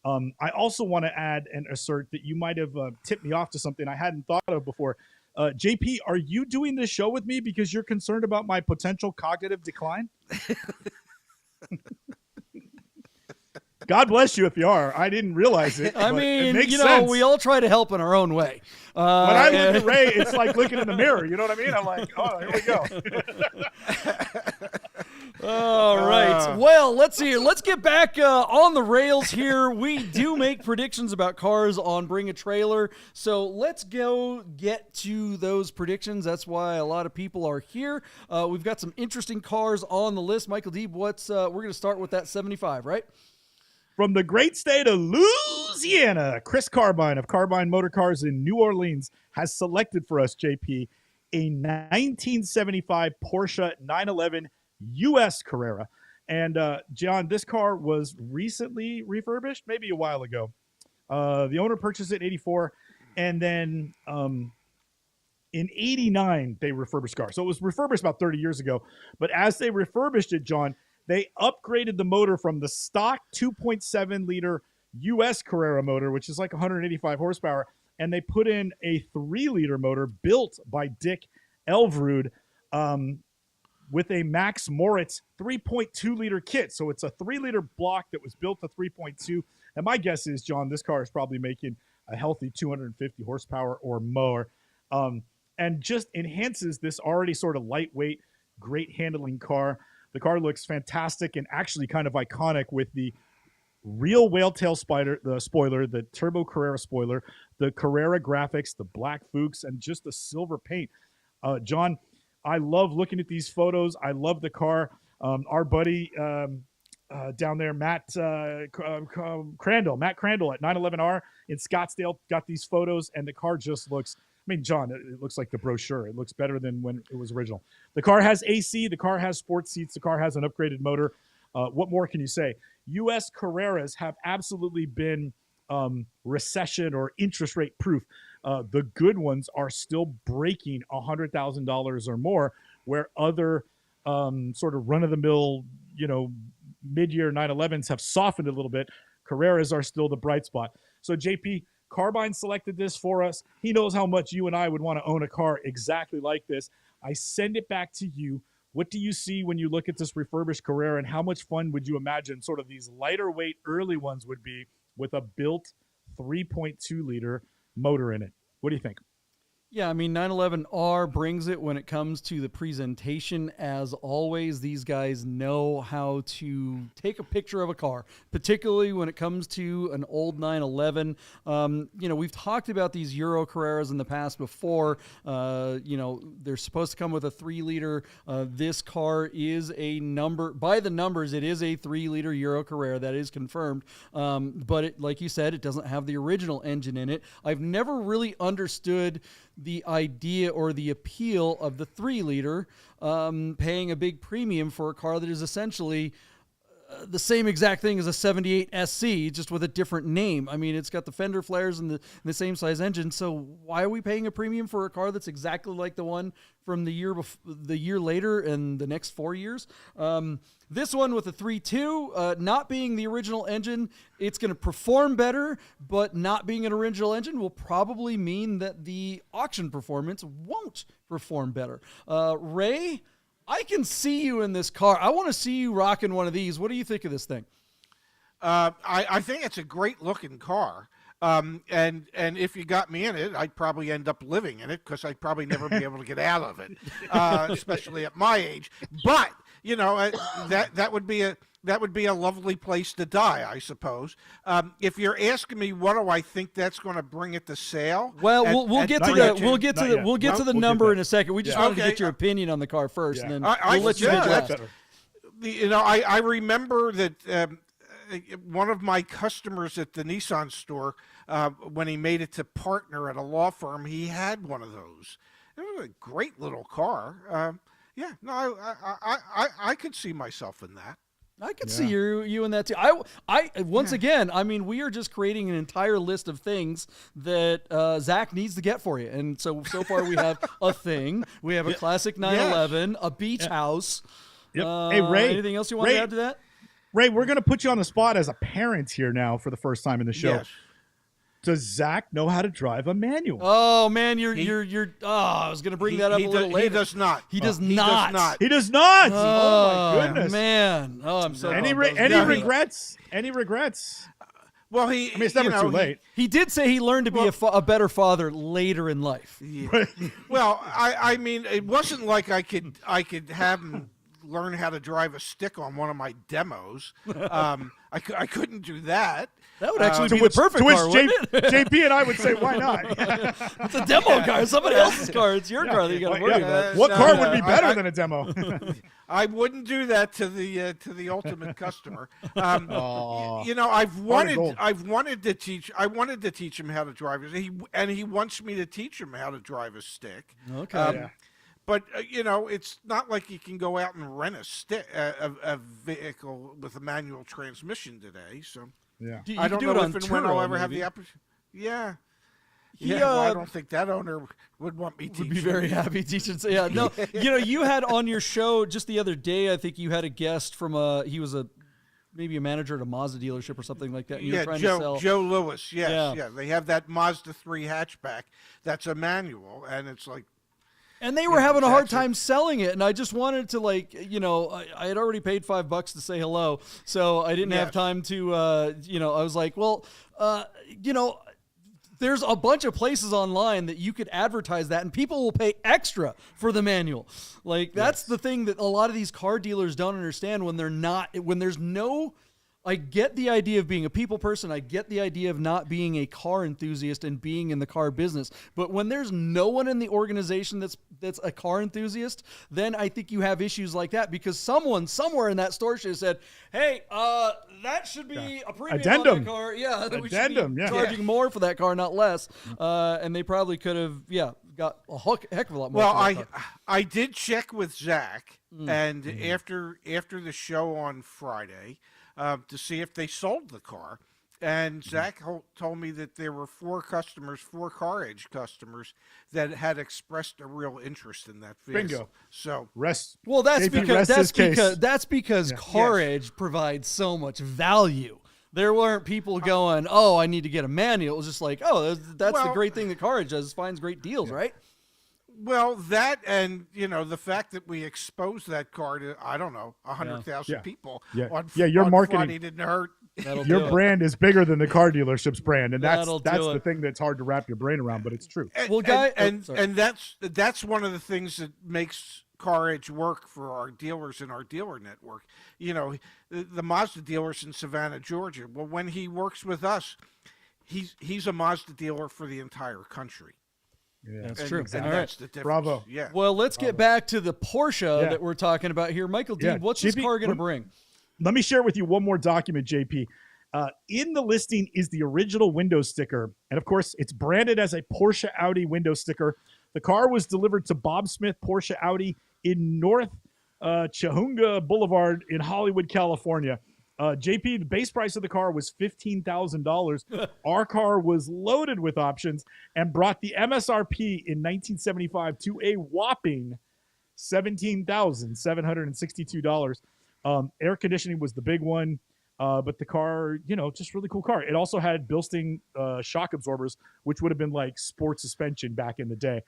I also want to add and assert that you might have tipped me off to something I hadn't thought of before. JP, are you doing this show with me because you're concerned about my potential cognitive decline? God bless you if you are. I didn't realize it. I mean, it makes you know, sense. we all try to help in our own way. When I look at Ray, it's like looking in the mirror. You know what I mean? I'm like, oh, here we go. All right. Well, let's see here. Let's get back on the rails here. We do make predictions about cars on Bring a Trailer. So let's go get to those predictions. That's why a lot of people are here. We've got some interesting cars on the list. Michael Deeb, we're going to start with that 75, right? from the great state of Louisiana, Chris Carbine of Carbine Motor Cars in New Orleans has selected for us, JP, a 1975 Porsche 911 US Carrera. And John, this car was recently refurbished, maybe a while ago. The owner purchased it in 84, and then in 89, they refurbished the car. So it was refurbished about 30 years ago. But as they refurbished it, John, they upgraded the motor from the stock 2.7-liter US Carrera motor, which is like 185 horsepower, and they put in a 3-liter motor built by Dick Elvrud with a Max Moritz 3.2-liter kit. So it's a 3-liter block that was built to 3.2. And my guess is, John, this car is probably making a healthy 250 horsepower or more. And just enhances this already sort of lightweight, great handling car. The car looks fantastic and actually kind of iconic with the real whale tail spoiler, the Turbo Carrera spoiler, the Carrera graphics, the black Fuchs, and just the silver paint. John, I love looking at these photos. I love the car. Our buddy down there, Matt Crandall at 911R in Scottsdale got these photos, and the car just looks, I mean, John, it looks like the brochure. It looks better than when it was original. The car has AC. The car has sports seats. The car has an upgraded motor. What more can you say? U.S. Carreras have absolutely been recession or interest rate proof. The good ones are still breaking $100,000 or more, where other sort of run-of-the-mill, mid-year 911s have softened a little bit. Carreras are still the bright spot. So, JP, Carbine selected this for us. He knows how much you and I would want to own a car exactly like this. I send it back to you. What do you see when you look at this refurbished Carrera, and how much fun would you imagine sort of these lighter weight early ones would be with a built 3.2-liter motor in it? What do you think? Yeah, I mean, 911R brings it when it comes to the presentation. As always, these guys know how to take a picture of a car, particularly when it comes to an old 911. We've talked about these Euro Carreras in the past before. They're supposed to come with a 3-liter. This car is by the numbers, it is a 3-liter Euro Carrera. That is confirmed. But like you said, it doesn't have the original engine in it. I've never really understood the idea or the appeal of the 3-liter, paying a big premium for a car that is essentially the same exact thing as a 78 SC, just with a different name. I mean, it's got the fender flares and the same size engine. So why are we paying a premium for a car that's exactly like the one from the year later and the next 4 years? This one with a 3.2, not being the original engine, it's going to perform better, but not being an original engine will probably mean that the auction performance won't perform better. Ray, I can see you in this car. I want to see you rocking one of these. What do you think of this thing? I think it's a great looking car. And if you got me in it, I'd probably end up living in it because I'd probably never be able to get out of it, especially at my age. But that would be a lovely place to die, I suppose. If you're asking me, what do I think that's going to bring it to sale? Well, we'll get to the number in a second. We just wanted to get your opinion on the car first, and then we'll let you digest. I remember that. One of my customers at the Nissan store, when he made it to partner at a law firm, he had one of those. It was a great little car. I could see myself in that. I could see you in that too. Again, I mean, we are just creating an entire list of things that Zach needs to get for you. And so far we have a thing. We have a classic 911, a beach house. Yep. Hey, Ray. Anything else you want to add to that? Ray, we're going to put you on the spot as a parent here now for the first time in the show. Yes. Does Zach know how to drive a manual? Oh man, I was going to bring that up a little later. He does not. He does not. He does not. Oh my goodness, man. Oh, I'm so. Any regrets? Any regrets? Well, it's never too late. He did say he learned to be a better father later in life. Yeah. Well, I mean, it wasn't like I could have him learn how to drive a stick on one of my demos. I couldn't do that. That would actually be the perfect car, wouldn't it? JP and I would say, why not? It's a demo car. Somebody else's car. It's your car that you got to worry about. What car would be better than a demo? I wouldn't do that to the ultimate customer. Aw. You know, Gold. I wanted to teach him how to drive it. He wants me to teach him how to drive a stick. Okay. Yeah. But you know, it's not like you can go out and rent a vehicle with a manual transmission today. So Yeah. You I can don't do it know on if and when I'll Turo, ever have maybe. the opportunity. Yeah. He, Yeah, well, I don't think that owner would want me teaching. would be very happy teaching. Yeah, no, you know, you had on your show just the other day, I think you had a guest from he was maybe a manager at a Mazda dealership or something like that. And you were trying to sell. Joe Lewis. Yes, Yeah. yeah. They have that Mazda 3 hatchback that's a manual, and it's like, And they were having a hard exactly. time selling it, and I just wanted to, like, you know, I had already paid $5 to say hello, so I didn't have Yes. time to, you know, I was like, well, you know, there's a bunch of places online that you could advertise that, and people will pay extra for the manual. Like, that's the thing that a lot of these car dealers don't understand when there's no. I get the idea of being a people person. I get the idea of not being a car enthusiast and being in the car business. But when there's no one in the organization that's a car enthusiast, then I think you have issues like that, because someone somewhere in that store should have said, "Hey, that should be a premium on Addendum. that car. Yeah, that we should Addendum, be yeah. charging more for that car, not less." And they probably could have, got a heck of a lot more. well, for that car. I did check with Zach, and after the show on Friday, to see if they sold the car. And Zach told me that there were 4 Car Edge customers, that had expressed a real interest in that vehicle. Bingo. So Rest. Well, that's JP, because rest his case. that's because Car Yes. Edge provides so much value. There weren't people going, "Oh, I need to get a manual." It was just like, "Oh, that's the Well- great thing that Car Edge does, finds great deals, right?" well, that, and you know, the fact that we exposed that car to, I don't know, 100,000 Yeah. people Yeah. on Yeah, your on marketing- Friday didn't hurt. That'll Your do it. brand is bigger than the car dealership's brand, and that's That'll do the it. thing that's hard to wrap your brain around, but it's true. Well, guy- and sorry. and that's one of the things that makes Car Edge work for our dealers in our dealer network. You know, the Mazda dealers in Savannah, Georgia. Well, when he works with us, he's a Mazda dealer for the entire country. Yeah. That's And, true. and All right. that's the difference. Bravo. Yeah. Well, let's get back to the Porsche Yeah. that we're talking about here. Michael Deeb, Yeah. what's this JP, car going to bring? Let me share with you one more document, JP. In the listing is the original window sticker. And of course, it's branded as a Porsche Audi window sticker. The car was delivered to Bob Smith Porsche Audi in North Chahunga Boulevard in Hollywood, California. JP, the base price of the car was $15,000. Our car was loaded with options and brought the MSRP in 1975 to a whopping $17,762. Air conditioning was the big one, but the car, you know, just really cool car. It also had Bilstein shock absorbers, which would have been like sport suspension back in the day.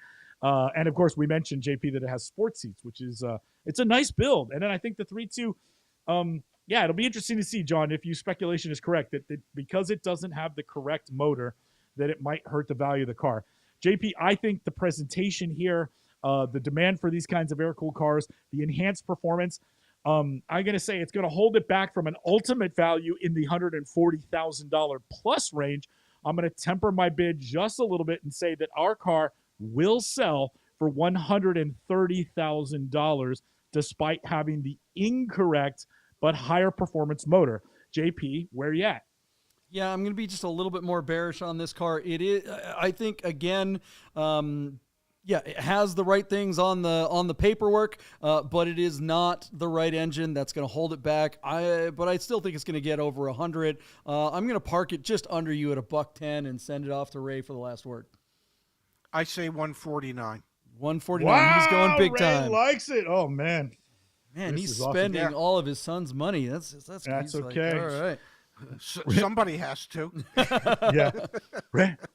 And of course, we mentioned, JP, that it has sports seats, which is it's a nice build. And then I think the 3.2, yeah, it'll be interesting to see, John, if your speculation is correct, that because it doesn't have the correct motor, that it might hurt the value of the car. JP, I think the presentation here, the demand for these kinds of air-cooled cars, the enhanced performance, I'm going to say it's going to hold it back from an ultimate value in the $140,000 plus range. I'm going to temper my bid just a little bit and say that our car will sell for $130,000 despite having the incorrect but higher performance motor. JP, where you at? Yeah, I'm going to be just a little bit more bearish on this car. It is, I think, again, it has the right things on the paperwork, but it is not the right engine that's going to hold it back. But I still think it's going to get over 100. I'm going to park it just under you at $110 and send it off to Ray for the last word. I say 149. 149. He's going big Ray time. likes it. Oh man, Man, this he's is awesome. spending Yeah. all of his son's money. That's That's he's like, okay. all right. Somebody has to. Yeah.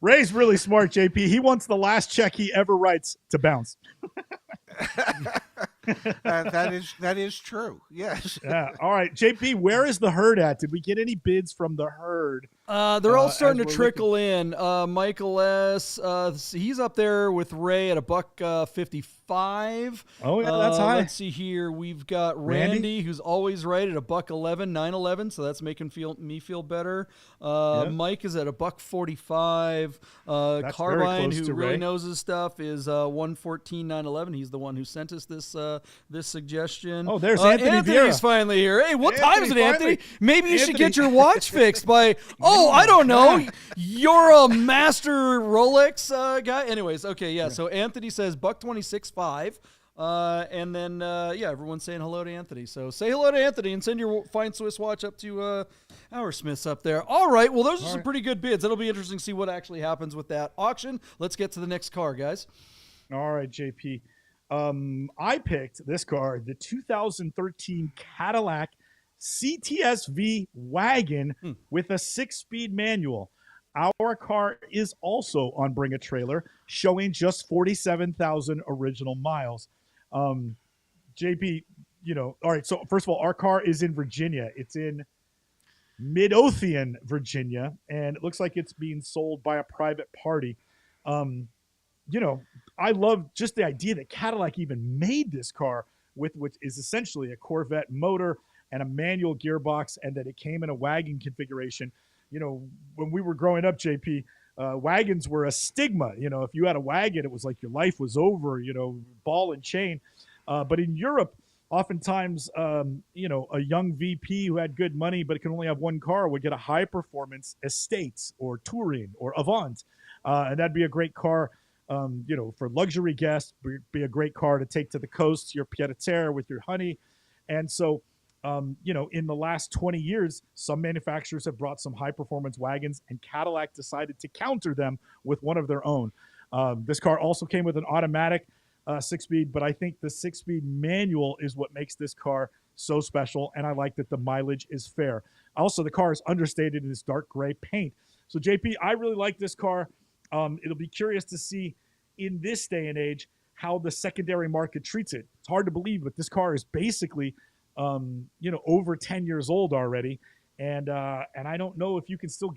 Ray's really smart, JP. He wants the last check he ever writes to bounce. That is true. Yes. Yeah. All right, JP, where is the herd at? Did we get any bids from the herd They're all starting to as we're trickle in. Michael S. He's up there with Ray at a buck 55. Oh, yeah, that's high. Let's see here. We've got Randy, who's always right at a buck 11, 911. So that's making me feel better. Yep. Mike is at a buck 45. That's very Carbine, close who to really Ray. knows his stuff, is 114, 911. He's the one who sent us this suggestion. Oh, there's Anthony Anthony's Vieira. finally here. Hey, what time is it, Anthony, Anthony? finally. Maybe you should Anthony. get your watch fixed by. Oh, I don't know. You're a master Rolex guy. Anyways, okay, yeah. So Anthony says buck 26.5. And then, everyone's saying hello to Anthony. So say hello to Anthony and send your fine Swiss watch up to our Smiths up there. All right. Well, those are some pretty good bids. It'll be interesting to see what actually happens with that auction. Let's get to the next car, guys. All right, JP. I picked this car, the 2013 Cadillac CTS-V Wagon with a 6-speed manual. Our car is also on Bring a Trailer, showing just 47,000 original miles. JP, all right, so first of all, our car is in Virginia. It's in Midlothian, Virginia, and it looks like it's being sold by a private party. I love just the idea that Cadillac even made this car with which is essentially a Corvette motor and a manual gearbox, and that it came in a wagon configuration. When we were growing up, JP, wagons were a stigma. If you had a wagon, it was like your life was over, ball and chain. But in Europe, oftentimes, a young VP who had good money but can only have one car would get a high-performance Estates or Touring or Avant. And that'd be a great car, for luxury guests, be a great car to take to the coast, your pied-à-terre with your honey. And so, in the last 20 years, some manufacturers have brought some high-performance wagons, and Cadillac decided to counter them with one of their own. This car also came with an automatic 6-speed, but I think the 6-speed manual is what makes this car so special, and I like that the mileage is fair. Also, the car is understated in its dark gray paint. So, JP, I really like this car. It'll be curious to see in this day and age how the secondary market treats it. It's hard to believe, but this car is basically over 10 years old already. And I don't know if you can still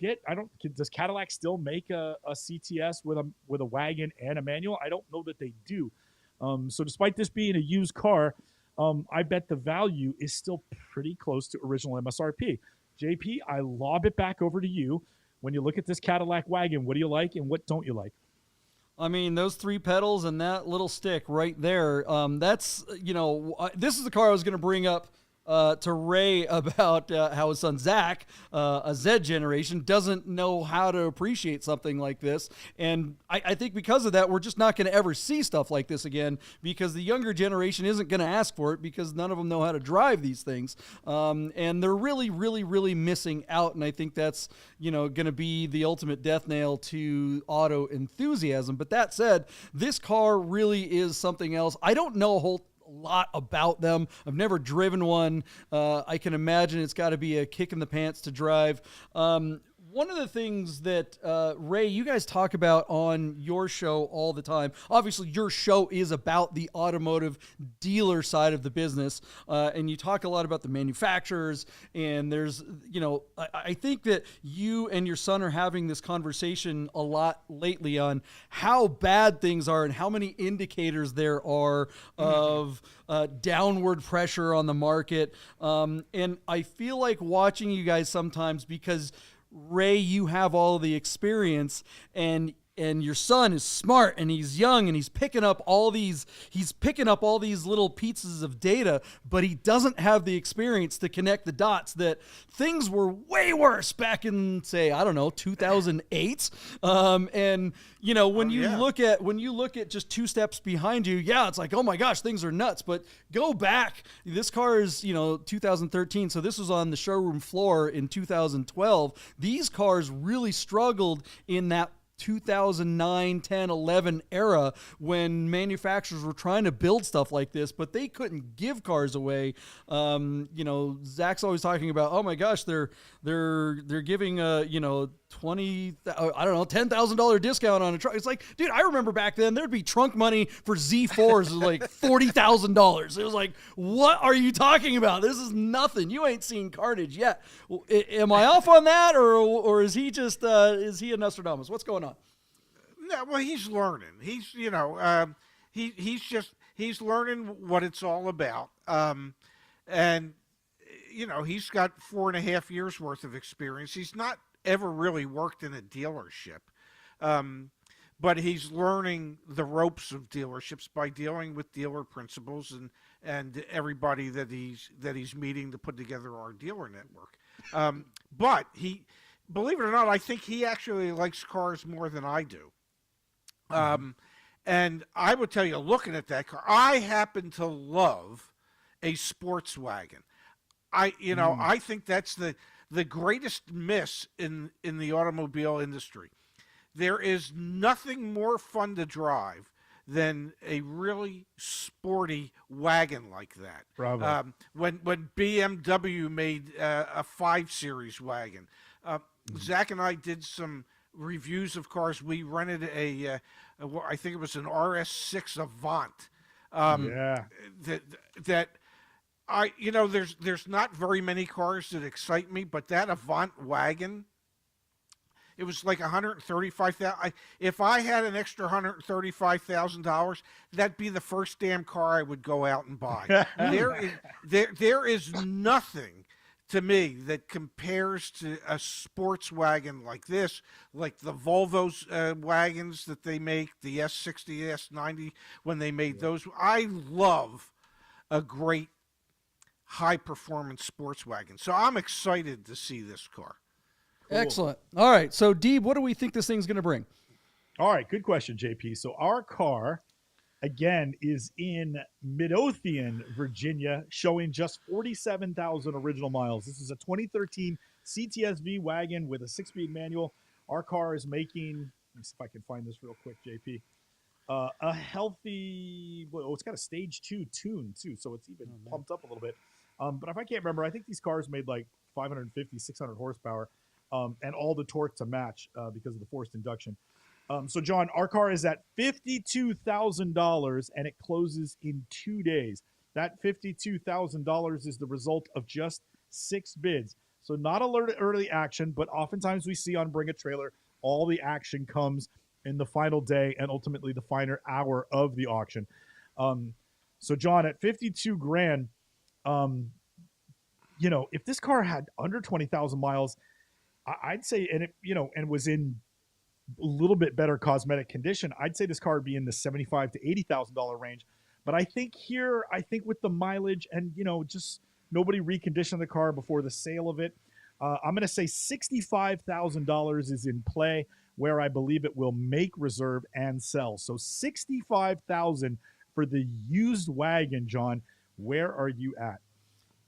does Cadillac still make a CTS with a wagon and a manual? I don't know that they do. So despite this being a used car, I bet the value is still pretty close to original MSRP. JP, I lob it back over to you. When you look at this Cadillac wagon, what do you like and what don't you like? I mean, those 3 pedals and that little stick right there, this is the car I was going to bring up to Ray about how his son Zach, a Z generation, doesn't know how to appreciate something like this. And I think because of that, we're just not going to ever see stuff like this again, because the younger generation isn't going to ask for it because none of them know how to drive these things. And they're really, really, really missing out. And I think that's, going to be the ultimate death nail to auto enthusiasm. But that said, this car really is something else. I don't know a lot about them. I've never driven one. I can imagine it's got to be a kick in the pants to drive. One of the things that, Ray, you guys talk about on your show all the time, obviously your show is about the automotive dealer side of the business, and you talk a lot about the manufacturers, and there's, I think that you and your son are having this conversation a lot lately on how bad things are and how many indicators there are of downward pressure on the market. And I feel like watching you guys sometimes because Ray, you have all the experience, and your son is smart and he's young and he's picking up all these little pieces of data, but he doesn't have the experience to connect the dots that things were way worse back in, say, I don't know, 2008. And when you look at just 2 steps behind you, it's like, oh my gosh, things are nuts. But go back, this car is 2013, so this was on the showroom floor in 2012. These cars really struggled in that 2009, 10, 11 era when manufacturers were trying to build stuff like this, but they couldn't give cars away. Zach's always talking about, oh my gosh, they're giving $10,000 discount on a truck. It's like, dude, I remember back then there'd be trunk money for Z4s like $40,000. It was like, what are you talking about? This is nothing. You ain't seen carnage yet. Am I off on that, or is he just is he a Nostradamus? What's going on? No, well, he's learning. He's he's learning what it's all about. And he's got 4.5 years worth of experience. He's not ever really worked in a dealership, but he's learning the ropes of dealerships by dealing with dealer principals and everybody that he's meeting to put together our dealer network. But he, believe it or not, I think he actually likes cars more than I do. And I would tell you, looking at that car, I happen to love a sports wagon. I think that's the greatest miss in the automobile industry. There is nothing more fun to drive than a really sporty wagon like that. Bravo. When BMW made a 5 Series wagon, Zach and I did some reviews of cars. We rented I think it was an RS6 Avant. There's not very many cars that excite me, but that Avant wagon, it was like $135,000. If I had an extra $135,000, that'd be the first damn car I would go out and buy. There is nothing to me that compares to a sports wagon like this, like the Volvo's wagons that they make, the S60, S90, when they made those. I love a great high-performance sports wagon. So I'm excited to see this car. Cool. Excellent. All right, so Deeb, what do we think this thing's going to bring? All right, good question, JP. So our car, again, is in Midlothian, Virginia, showing just 47,000 original miles. This is a 2013 CTS-V wagon with a 6-speed manual. Our car is making, let me see if I can find this real quick, JP. A healthy, it's got a stage 2 tune too, so it's even pumped up a little bit. But if I can't remember, I think these cars made like 550, 600 horsepower, and all the torque to match because of the forced induction. So, John, our car is at $52,000, and it closes in 2 days. That $52,000 is the result of just 6 bids. So not early action, but oftentimes we see on Bring a Trailer, all the action comes in the final day and ultimately the final hour of the auction. So, John, at 52 grand, if this car had under 20,000 miles, I'd say, and was in a little bit better cosmetic condition, I'd say this car would be in the $75,000 to $80,000 range. But I think with the mileage and, just nobody reconditioned the car before the sale of it, I'm going to say $65,000 is in play, where I believe it will make reserve and sell. So $65,000 for the used wagon, John. Where are you at?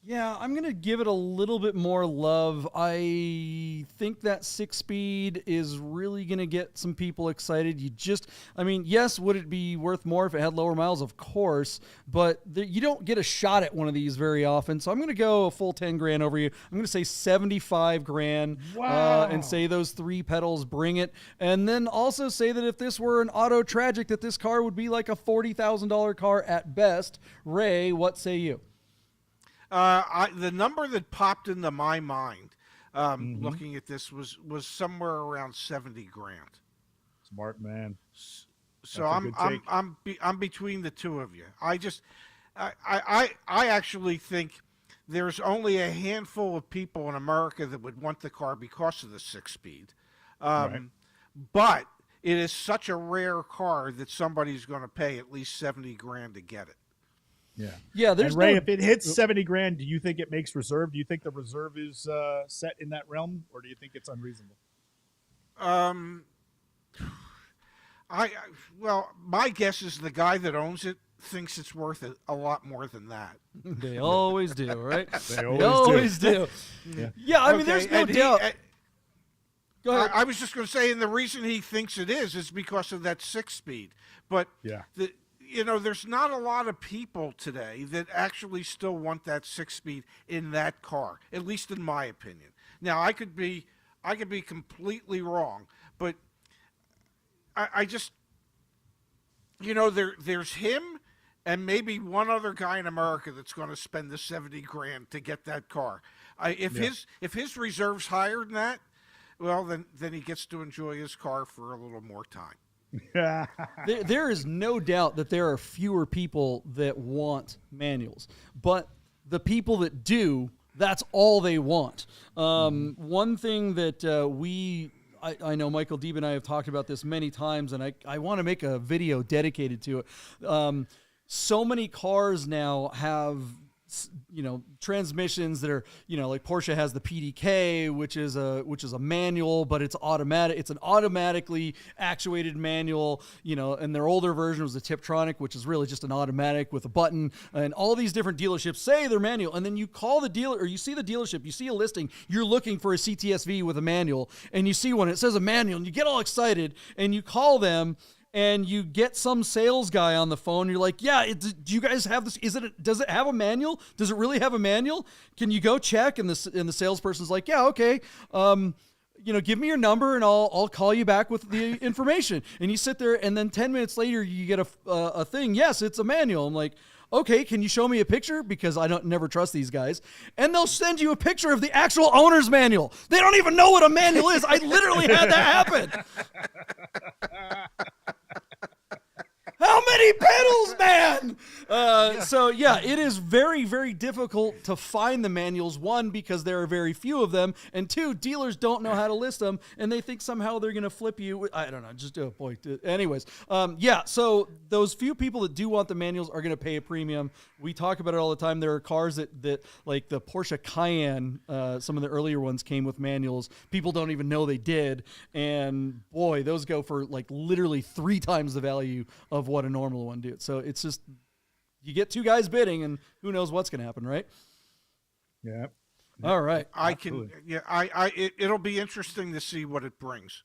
Yeah, I'm going to give it a little bit more love. I think that 6-speed is really going to get some people excited. Yes, would it be worth more if it had lower miles? Of course, but you don't get a shot at one of these very often. So I'm going to go a full 10 grand over you. I'm going to say 75 grand. Wow. And say those 3 pedals bring it. And then also say that if this were an auto tragic, that this car would be like a $40,000 car at best. Ray, what say you? The number that popped into my mind looking at this was somewhere around 70 grand. Smart man. So I'm between the two of you. I actually think there's only a handful of people in America that would want the car because of the 6-speed. Right. But it is such a rare car that somebody's going to pay at least 70 grand to get it. Yeah. There's Ray, if it hits 70 grand, do you think it makes reserve? Do you think the reserve is set in that realm, or do you think it's unreasonable? My guess is the guy that owns it thinks it's worth a lot more than that. They always do, right? They always do. Yeah, I mean, there's no doubt. Go ahead. I was just going to say, and the reason he thinks it is because of that 6-speed. But Yeah. there's not a lot of people today that actually still want that 6-speed in that car, at least in my opinion. Now, I could be completely wrong, but I just, there's him and maybe one other guy in America that's going to spend the 70 grand to get that car. If his reserve's higher than that, well, then he gets to enjoy his car for a little more time. There is no doubt that there are fewer people that want manuals, but the people that do, that's all they want. One thing that I know Michael Deeb and I have talked about this many times, and I want to make a video dedicated to it. So many cars now have, transmissions that are, like Porsche has the PDK, which is a manual, but it's automatic. It's an automatically actuated manual, and their older version was the Tiptronic, which is really just an automatic with a button. And all these different dealerships say they're manual. And then you call the dealer, or you see the dealership, you see a listing, you're looking for a CTS-V with a manual, and you see one, it says a manual, and you get all excited, and you call them, and you get some sales guy on the phone. You're like, yeah, do you guys have this? Does it have a manual? Does it really have a manual? Can you go check? And the salesperson's like, yeah, okay. Give me your number and I'll call you back with the information. And you sit there, and then 10 minutes later you get a thing. Yes, it's a manual. I'm like, okay, can you show me a picture? Because I never trust these guys. And they'll send you a picture of the actual owner's manual. They don't even know what a manual is. I literally had that happen. How many pedals, man? So, yeah, it is very, very difficult to find the manuals. One, because there are very few of them. And two, dealers don't know how to list them. And they think somehow they're going to flip you. I don't know. Just do it. Boy. Anyways, so those few people that do want the manuals are going to pay a premium. We talk about it all the time. There are cars that like the Porsche Cayenne, some of the earlier ones came with manuals. People don't even know they did. And, boy, those go for like literally 3 times the value of what a normal one did. So it's just, you get 2 guys bidding, and who knows what's going to happen, right? Yeah. All right. It'll be interesting to see what it brings.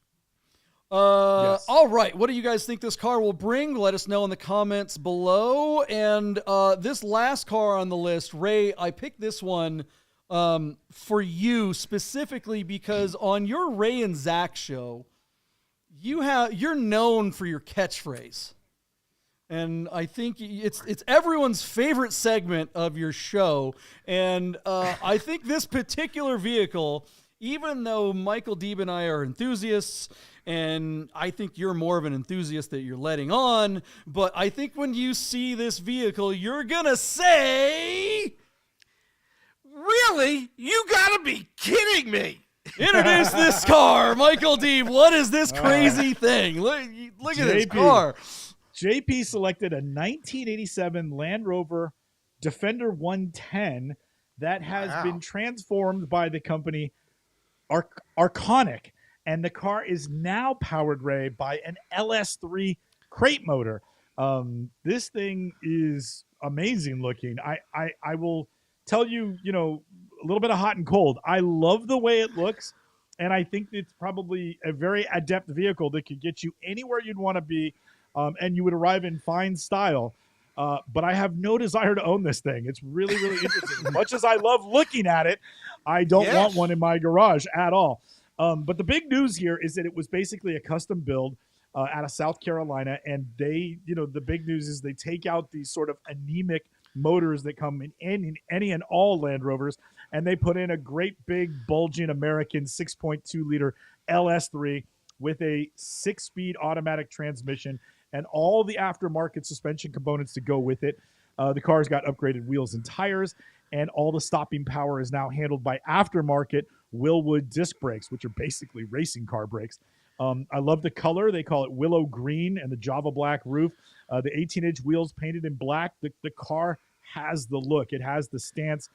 Yes. All right. What do you guys think this car will bring? Let us know in the comments below. And this last car on the list, Ray, I picked this one for you specifically because on your Ray and Zach show, you're known for your catchphrase. And I think it's everyone's favorite segment of your show. And I think this particular vehicle, even though Michael Deeb and I are enthusiasts, and I think you're more of an enthusiast that you're letting on, but I think when you see this vehicle, you're going to say, really? You got to be kidding me. Introduce this car, Michael Deeb. What is this crazy thing? Look at this car. JP selected a 1987 Land Rover Defender 110 that has been transformed by the company Arconic, and the car is now powered, Ray, by an LS3 crate motor. This thing is amazing looking. I will tell you, a little bit of hot and cold. I love the way it looks, and I think it's probably a very adept vehicle that could get you anywhere you'd want to be. And you would arrive in fine style. But I have no desire to own this thing. It's really, really interesting. As much as I love looking at it, I don't want one in my garage at all. But the big news here is that it was basically a custom build out of South Carolina. And they, the big news is they take out these sort of anemic motors that come in any and all Land Rovers, and they put in a great big bulging American 6.2 liter LS3 with a 6-speed automatic transmission and all the aftermarket suspension components to go with it. The car's got upgraded wheels and tires, and all the stopping power is now handled by aftermarket Willwood disc brakes, which are basically racing car brakes. I love the color. They call it willow green and the Java black roof. The 18-inch wheels painted in black. The car has the look. It has the stance.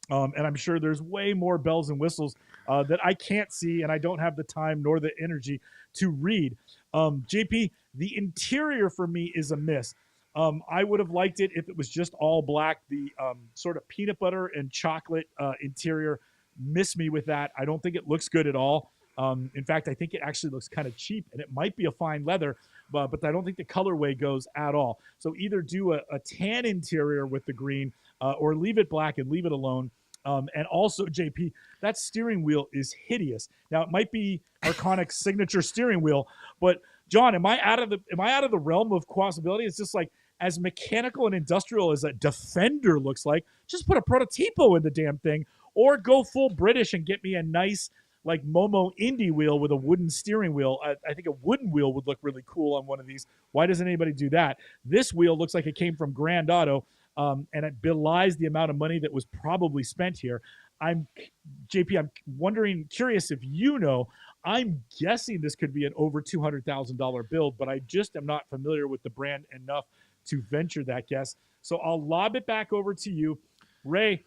And I'm sure there's way more bells and whistles that I can't see, and I don't have the time nor the energy to read. JP, the interior for me is a miss. I would have liked it if it was just all black. The sort of peanut butter and chocolate interior, miss me with that. I don't think it looks good at all. In fact, I think it actually looks kind of cheap, and it might be a fine leather, but I don't think the colorway goes at all. So either do a tan interior with the green, or leave it black and leave it alone. And also, JP, that steering wheel is hideous. Now, it might be Arconic's signature steering wheel, but John, am I out of the realm of possibility? It's just like, as mechanical and industrial as a Defender looks like, just put a Prototipo in the damn thing, or go full British and get me a nice like Momo Indy wheel with a wooden steering wheel. I think a wooden wheel would look really cool on one of these. Why doesn't anybody do that? This wheel looks like it came from Grand Auto, and it belies the amount of money that was probably spent here. JP, I'm curious if you know. I'm guessing this could be an over $200,000 build, but I just am not familiar with the brand enough to venture that guess. So I'll lob it back over to you, Ray.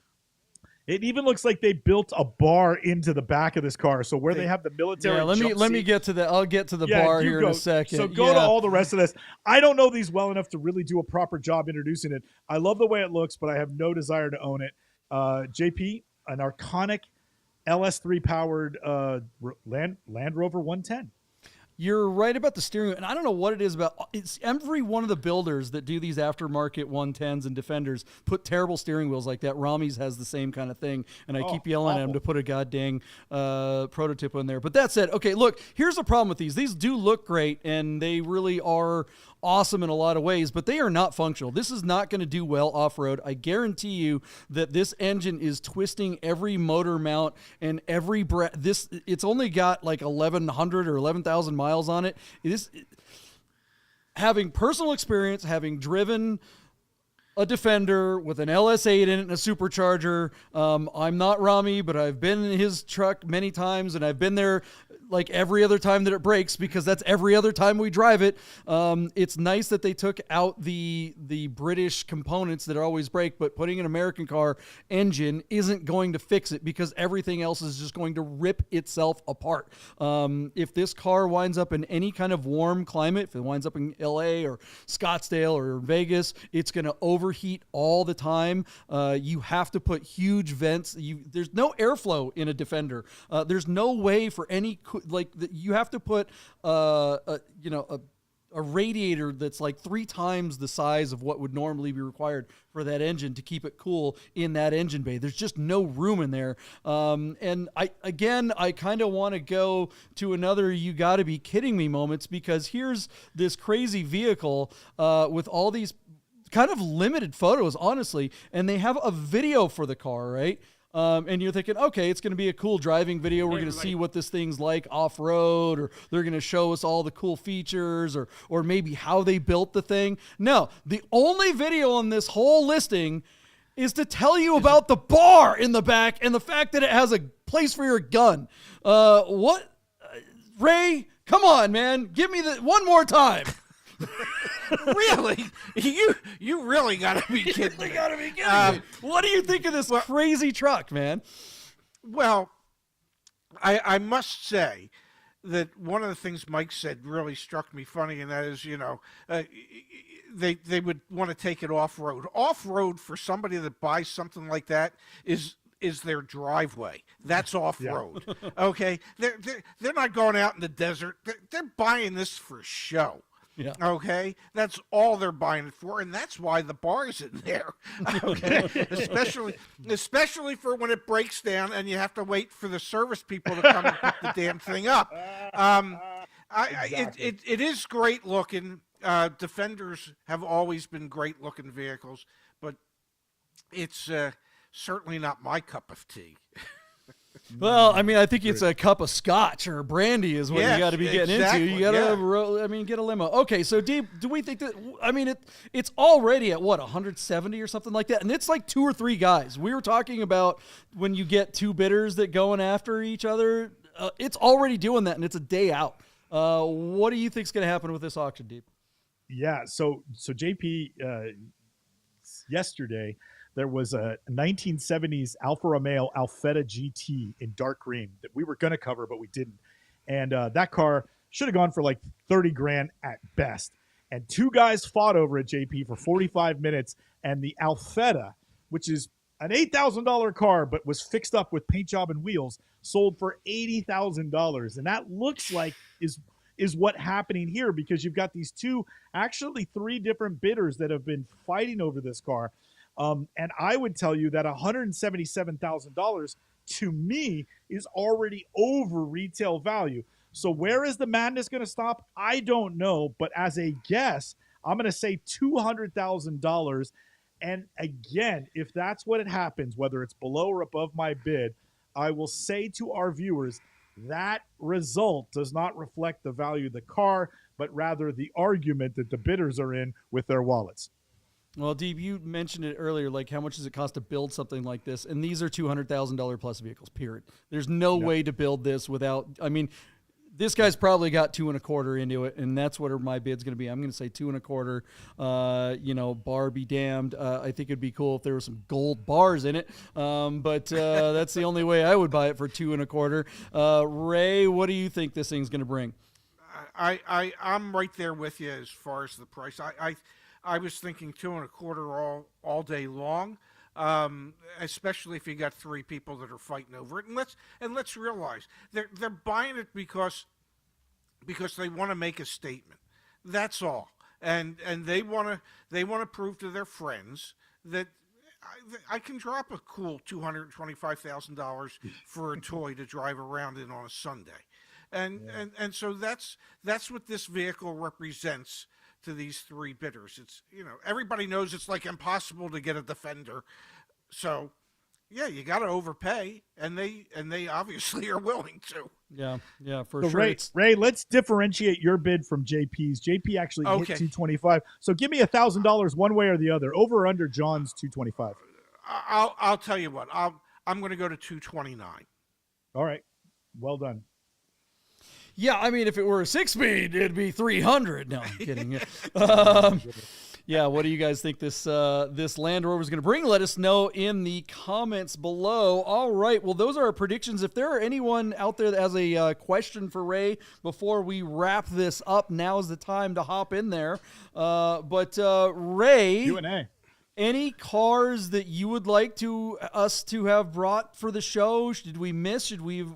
It even looks like they built a bar into the back of this car. So where they have the military. Yeah, let me get to that. I'll get to the bar here in a second. So go to all the rest of this. I don't know these well enough to really do a proper job introducing it. I love the way it looks, but I have no desire to own it. JP, an Arconic LS3 powered Land Rover 110. You're right about the steering wheel, and I don't know what it is about. It's every one of the builders that do these aftermarket 110s and Defenders put terrible steering wheels like that. Rami's has the same kind of thing, and I keep yelling at him to put a goddamn prototype in there. But that said, okay, look, here's the problem with these. These do look great, and they really are awesome in a lot of ways, but they are not functional. This is not going to do well off-road. I guarantee you that this engine is twisting every motor mount and every it's only got like 1,100 or 11,000 miles on it. Having personal experience, having driven a Defender with an LS8 in it and a supercharger. I'm not Rami, but I've been in his truck many times, and I've been there like every other time that it breaks, because that's every other time we drive it. It's nice that they took out the British components that always break, but putting an American car engine isn't going to fix it, because everything else is just going to rip itself apart. If this car winds up in any kind of warm climate, if it winds up in LA or Scottsdale or Vegas, it's going to overheat all the time. You have to put huge vents. There's no airflow in a Defender. There's no way for any you have to put a radiator that's like 3 times the size of what would normally be required for that engine to keep it cool in that engine bay. There's just no room in there. And I kind of want to go to another "you got to be kidding me" moments, because here's this crazy vehicle with all these kind of limited photos, honestly, and they have a video for the car, right? And you're thinking, okay, it's going to be a cool driving video. We're going to see what this thing's like off-road, or they're going to show us all the cool features, or maybe how they built the thing. No, the only video on this whole listing is to tell you about the bar in the back and the fact that it has a place for your gun. Ray, come on, man. Give me one more time. Really? You really gotta be kidding me. Gotta be kidding me. What do you think of this crazy truck, man? Well, I must say that one of the things Mike said really struck me funny, and that is, they would want to take it off-road. Off-road for somebody that buys something like that is their driveway. That's off-road. Yeah. Okay? They're not going out in the desert. They're buying this for show. Yeah. Okay, that's all they're buying it for, and that's why the bar's in there. Okay, especially for when it breaks down and you have to wait for the service people to come and pick the damn thing up. It is great looking. Defenders have always been great looking vehicles, but it's certainly not my cup of tea. Well, I mean, I think it's a cup of scotch or brandy is what you got to be getting into. You got to, get a limo. Okay, so Deeb, do we think that? I mean, it's already at what, 170 or something like that, and it's like 2 or 3 guys. We were talking about when you get 2 bidders that going after each other. It's already doing that, and it's a day out. What do you think is going to happen with this auction, Deeb? Yeah, so JP, yesterday, there was a 1970s Alfa Romeo Alfetta GT in dark green that we were going to cover, but we didn't. And that car should have gone for like 30 grand at best. And 2 guys fought over it, JP, for 45 minutes. And the Alfetta, which is An $8,000 car, but was fixed up with paint job and wheels, sold for $80,000, and that looks like is what happening here, because you've got these actually three different bidders that have been fighting over this car. And I would tell you that $177,000 to me is already over retail value. So where is the madness going to stop? I don't know. But as a guess, I'm going to say $200,000. And again, if that's what it happens, whether it's below or above my bid, I will say to our viewers, that result does not reflect the value of the car, but rather the argument that the bidders are in with their wallets. Well, Deeb, you mentioned it earlier, like how much does it cost to build something like this? And these are $200,000 plus vehicles, period. There's no way to build this without, I mean, this guy's probably got 2.25 into it, and that's what my bid's going to be. I'm going to say 2.25. You know, bar be damned. I think it'd be cool if there were some gold bars in it, but that's the only way I would buy it for 2.25. Ray, what do you think this thing's going to bring? I'm right there with you as far as the price. I was thinking 2.25 all day long. Especially if you got three people that are fighting over it, and let's realize they're buying it because they want to make a statement. That's all, and they want to prove to their friends that I can drop a cool $225,000 for a toy to drive around in on a Sunday, and so that's what this vehicle represents to these three bidders. It's, you know, everybody knows it's like impossible to get a Defender, so yeah, you got to overpay, and they obviously are willing to. Yeah, for so sure. Ray, let's differentiate your bid from JP's. JP actually hit 225. So give me $1,000 one way or the other, over or under John's 225. I'll tell you what. I'm going to go to 229. All right, well done. Yeah, I mean, if it were a 6-speed, it'd be 300. No, I'm kidding. Yeah, what do you guys think this Land Rover is going to bring? Let us know in the comments below. All right, well, those are our predictions. If there are anyone out there that has a question for Ray before we wrap this up, now's the time to hop in there. Ray, Q&A. Any cars that you would like us to have brought for the show? Did we miss? Should we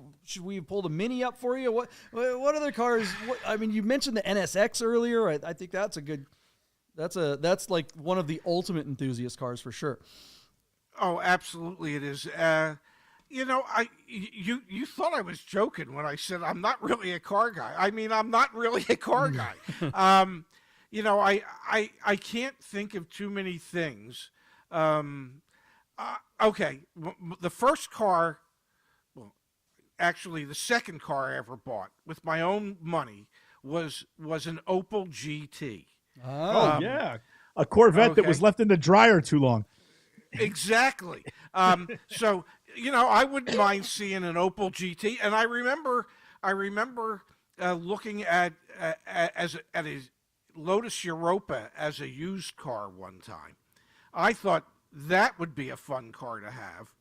have pulled a Mini up for you? What other cars? I mean, you mentioned the NSX earlier. I think that's a good. That's like one of the ultimate enthusiast cars for sure. Oh, absolutely, it is. You know, you thought I was joking when I said I'm not really a car guy. I mean, I'm not really a car guy. You know, I can't think of too many things. Okay, the first car, well, actually the second car I ever bought with my own money was an Opel GT. Oh, yeah. A Corvette that was left in the dryer too long. Exactly. So, you know, I wouldn't mind seeing an Opel GT. And I remember looking at a Lotus Europa as a used car one time. I thought that would be a fun car to have.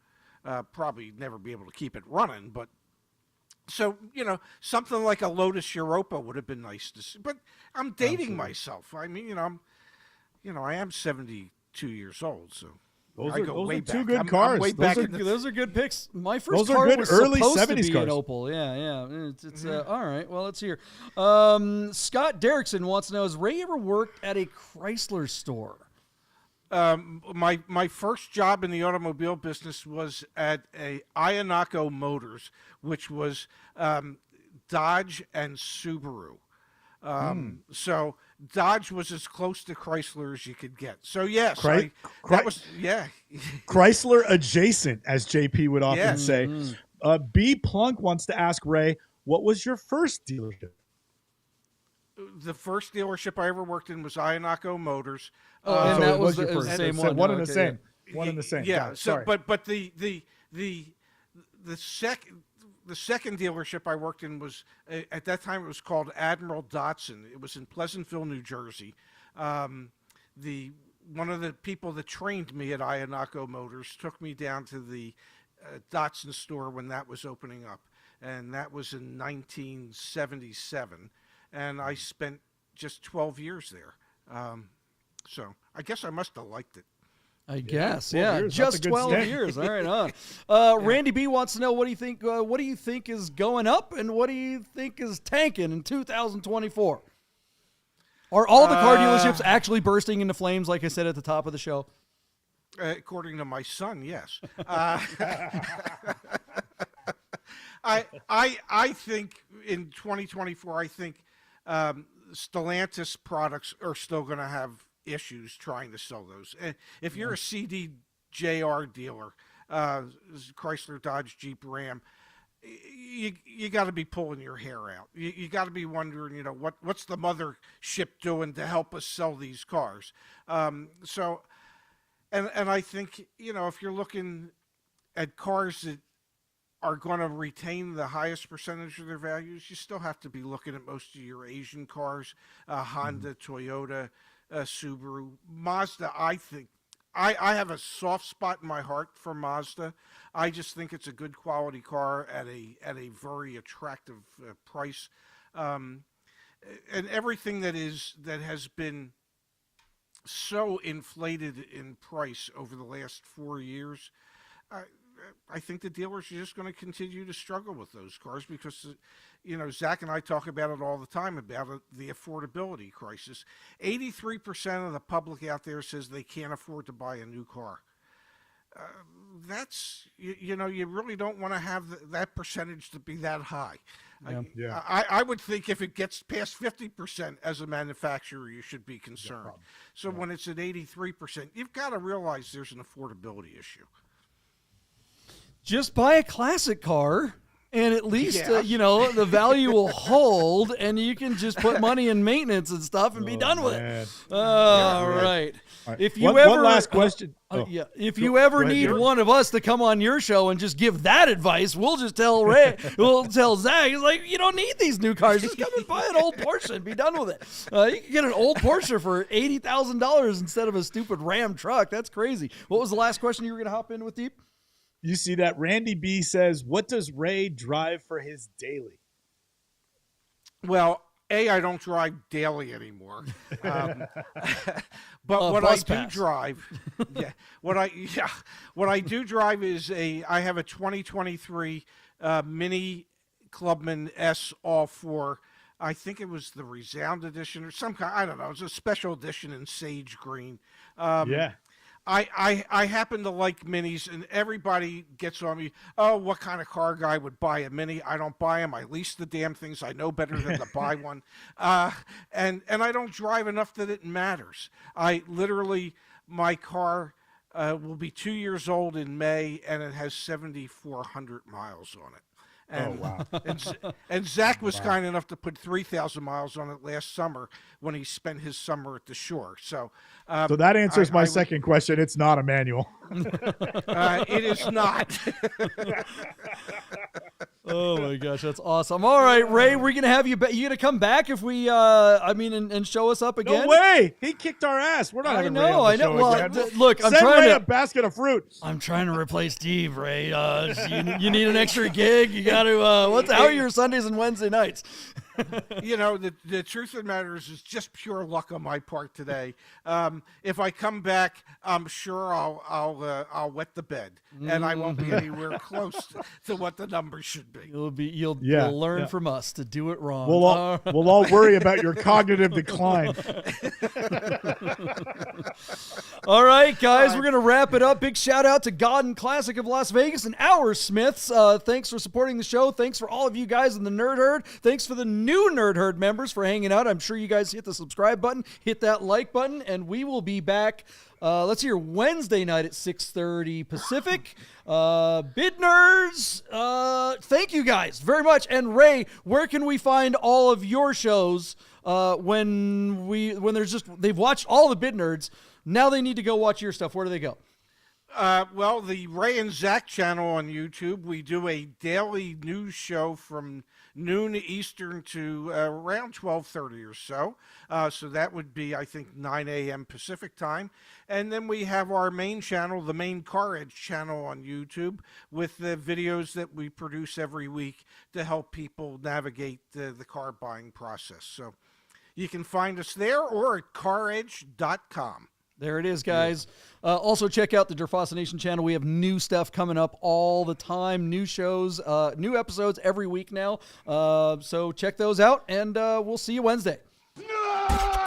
Probably never be able to keep it running, but so, you know, something like a Lotus Europa would have been nice to see. But I'm dating myself. I mean, I am 72 years old, so those I are, go those way are back. two good I'm cars. way back Those are good picks. My first Those are car good was early supposed 70s to be cars. an Opel. Yeah. It's all right. Well, let's hear. Scott Derrickson wants to know: has Ray ever worked at a Chrysler store? My first job in the automobile business was at a Iannaco Motors, which was Dodge and Subaru. So Dodge was as close to Chrysler as you could get. So yes, that was Chrysler adjacent, as JP would often say. B Plunk wants to ask Ray, what was your first dealership? The first dealership I ever worked in was Iannaco Motors. And that was your the first. same one. One and the same. One and the same. Yeah. Sorry. But the second dealership I worked in was, at that time it was called Admiral Datsun. It was in Pleasantville, New Jersey. One of the people that trained me at Iannaco Motors took me down to the Datsun store when that was opening up, and that was in 1977. And I spent just 12 years there. So I guess I must have liked it. I guess, 12 yeah, years, that's a just good 12 stint. years. All right, Randy B wants to know, what do you think? What do you think is going up, and what do you think is tanking in 2024? Are all the car dealerships actually bursting into flames, like I said at the top of the show? According to my son, yes. I think in 2024, I think Stellantis products are still going to have issues trying to sell those. If you're a CDJR dealer, Chrysler, Dodge, Jeep, Ram, you got to be pulling your hair out. You got to be wondering, what's the mothership doing to help us sell these cars? And I think, if you're looking at cars that are going to retain the highest percentage of their values, you still have to be looking at most of your Asian cars, Honda, Toyota, Subaru, Mazda. I think I have a soft spot in my heart for Mazda. I just think it's a good quality car at a very attractive price, and everything that has been so inflated in price over the last 4 years. I think the dealers are just going to continue to struggle with those cars because, Zach and I talk about it all the time about the affordability crisis. 83% of the public out there says they can't afford to buy a new car. That's, you really don't want to have that percentage to be that high. Yeah. I would think if it gets past 50% as a manufacturer, you should be concerned. So when it's at 83%, you've got to realize there's an affordability issue. Just buy a classic car, and at least, the value will hold, and you can just put money in maintenance and stuff and be done with it. All right. If you one last question. If you ever need one of us to come on your show and just give that advice, we'll just tell Ray, we'll tell Zach, he's like, you don't need these new cars. Just come and buy an old Porsche and be done with it. You can get an old Porsche for $80,000 instead of a stupid Ram truck. That's crazy. What was the last question you were going to hop in with, Deeb? You see that? Randy B says, what does Ray drive for his daily? Well, I don't drive daily anymore. But what I do drive, what I do drive is I have a 2023 Mini Clubman S all-4. I think it was the Resound edition or some kind. I don't know. It was a special edition in sage green. I happen to like minis, and everybody gets on me. Oh, what kind of car guy would buy a mini? I don't buy them. I lease the damn things. I know better than to buy one. And I don't drive enough that it matters. My car will be 2 years old in May, and it has 7,400 miles on it. And, wow. and Zach was kind enough to put 3,000 miles on it last summer when he spent his summer at the shore. So that answers my second question. It's not a manual. It is not. Oh my gosh, that's awesome. All right, Ray, we're gonna have you back. You gonna come back if we, and show us up again? No way! He kicked our ass. We're not having Ray on the show Well, again. look, I'm Send trying Ray to a basket of fruit. I'm trying to replace Steve, Ray. You need an extra gig. You got to. How are your Sundays and Wednesday nights? The truth of the matter is just pure luck on my part today. If I come back, I'm sure I'll wet the bed, and I won't be anywhere close to what the numbers should be. You'll learn from us to do it wrong. We'll all worry about your cognitive decline. All right, guys, we're gonna wrap it up. Big shout out to Godden Classic of Las Vegas and Our Smiths. Thanks for supporting the show. Thanks for all of you guys in the Nerd Herd. Thanks for the new Nerd Herd members for hanging out. I'm sure you guys hit the subscribe button, hit that like button, and we will be back. Let's hear Wednesday night at 6:30 Pacific. Bid Nerds, thank you guys very much. And Ray, where can we find all of your shows when they've watched all the Bid Nerds? Now they need to go watch your stuff. Where do they go? Well, the Ray and Zach channel on YouTube, we do a daily news show from noon Eastern to around 12:30 or so. So that would be, I think, 9 a.m. Pacific time. And then we have our main channel, the main Car Edge channel on YouTube, with the videos that we produce every week to help people navigate the car buying process. So you can find us there or at caredge.com. There it is, guys. Also, check out the Derfasa Nation channel. We have new stuff coming up all the time, new shows, new episodes every week now. So check those out, and we'll see you Wednesday. No!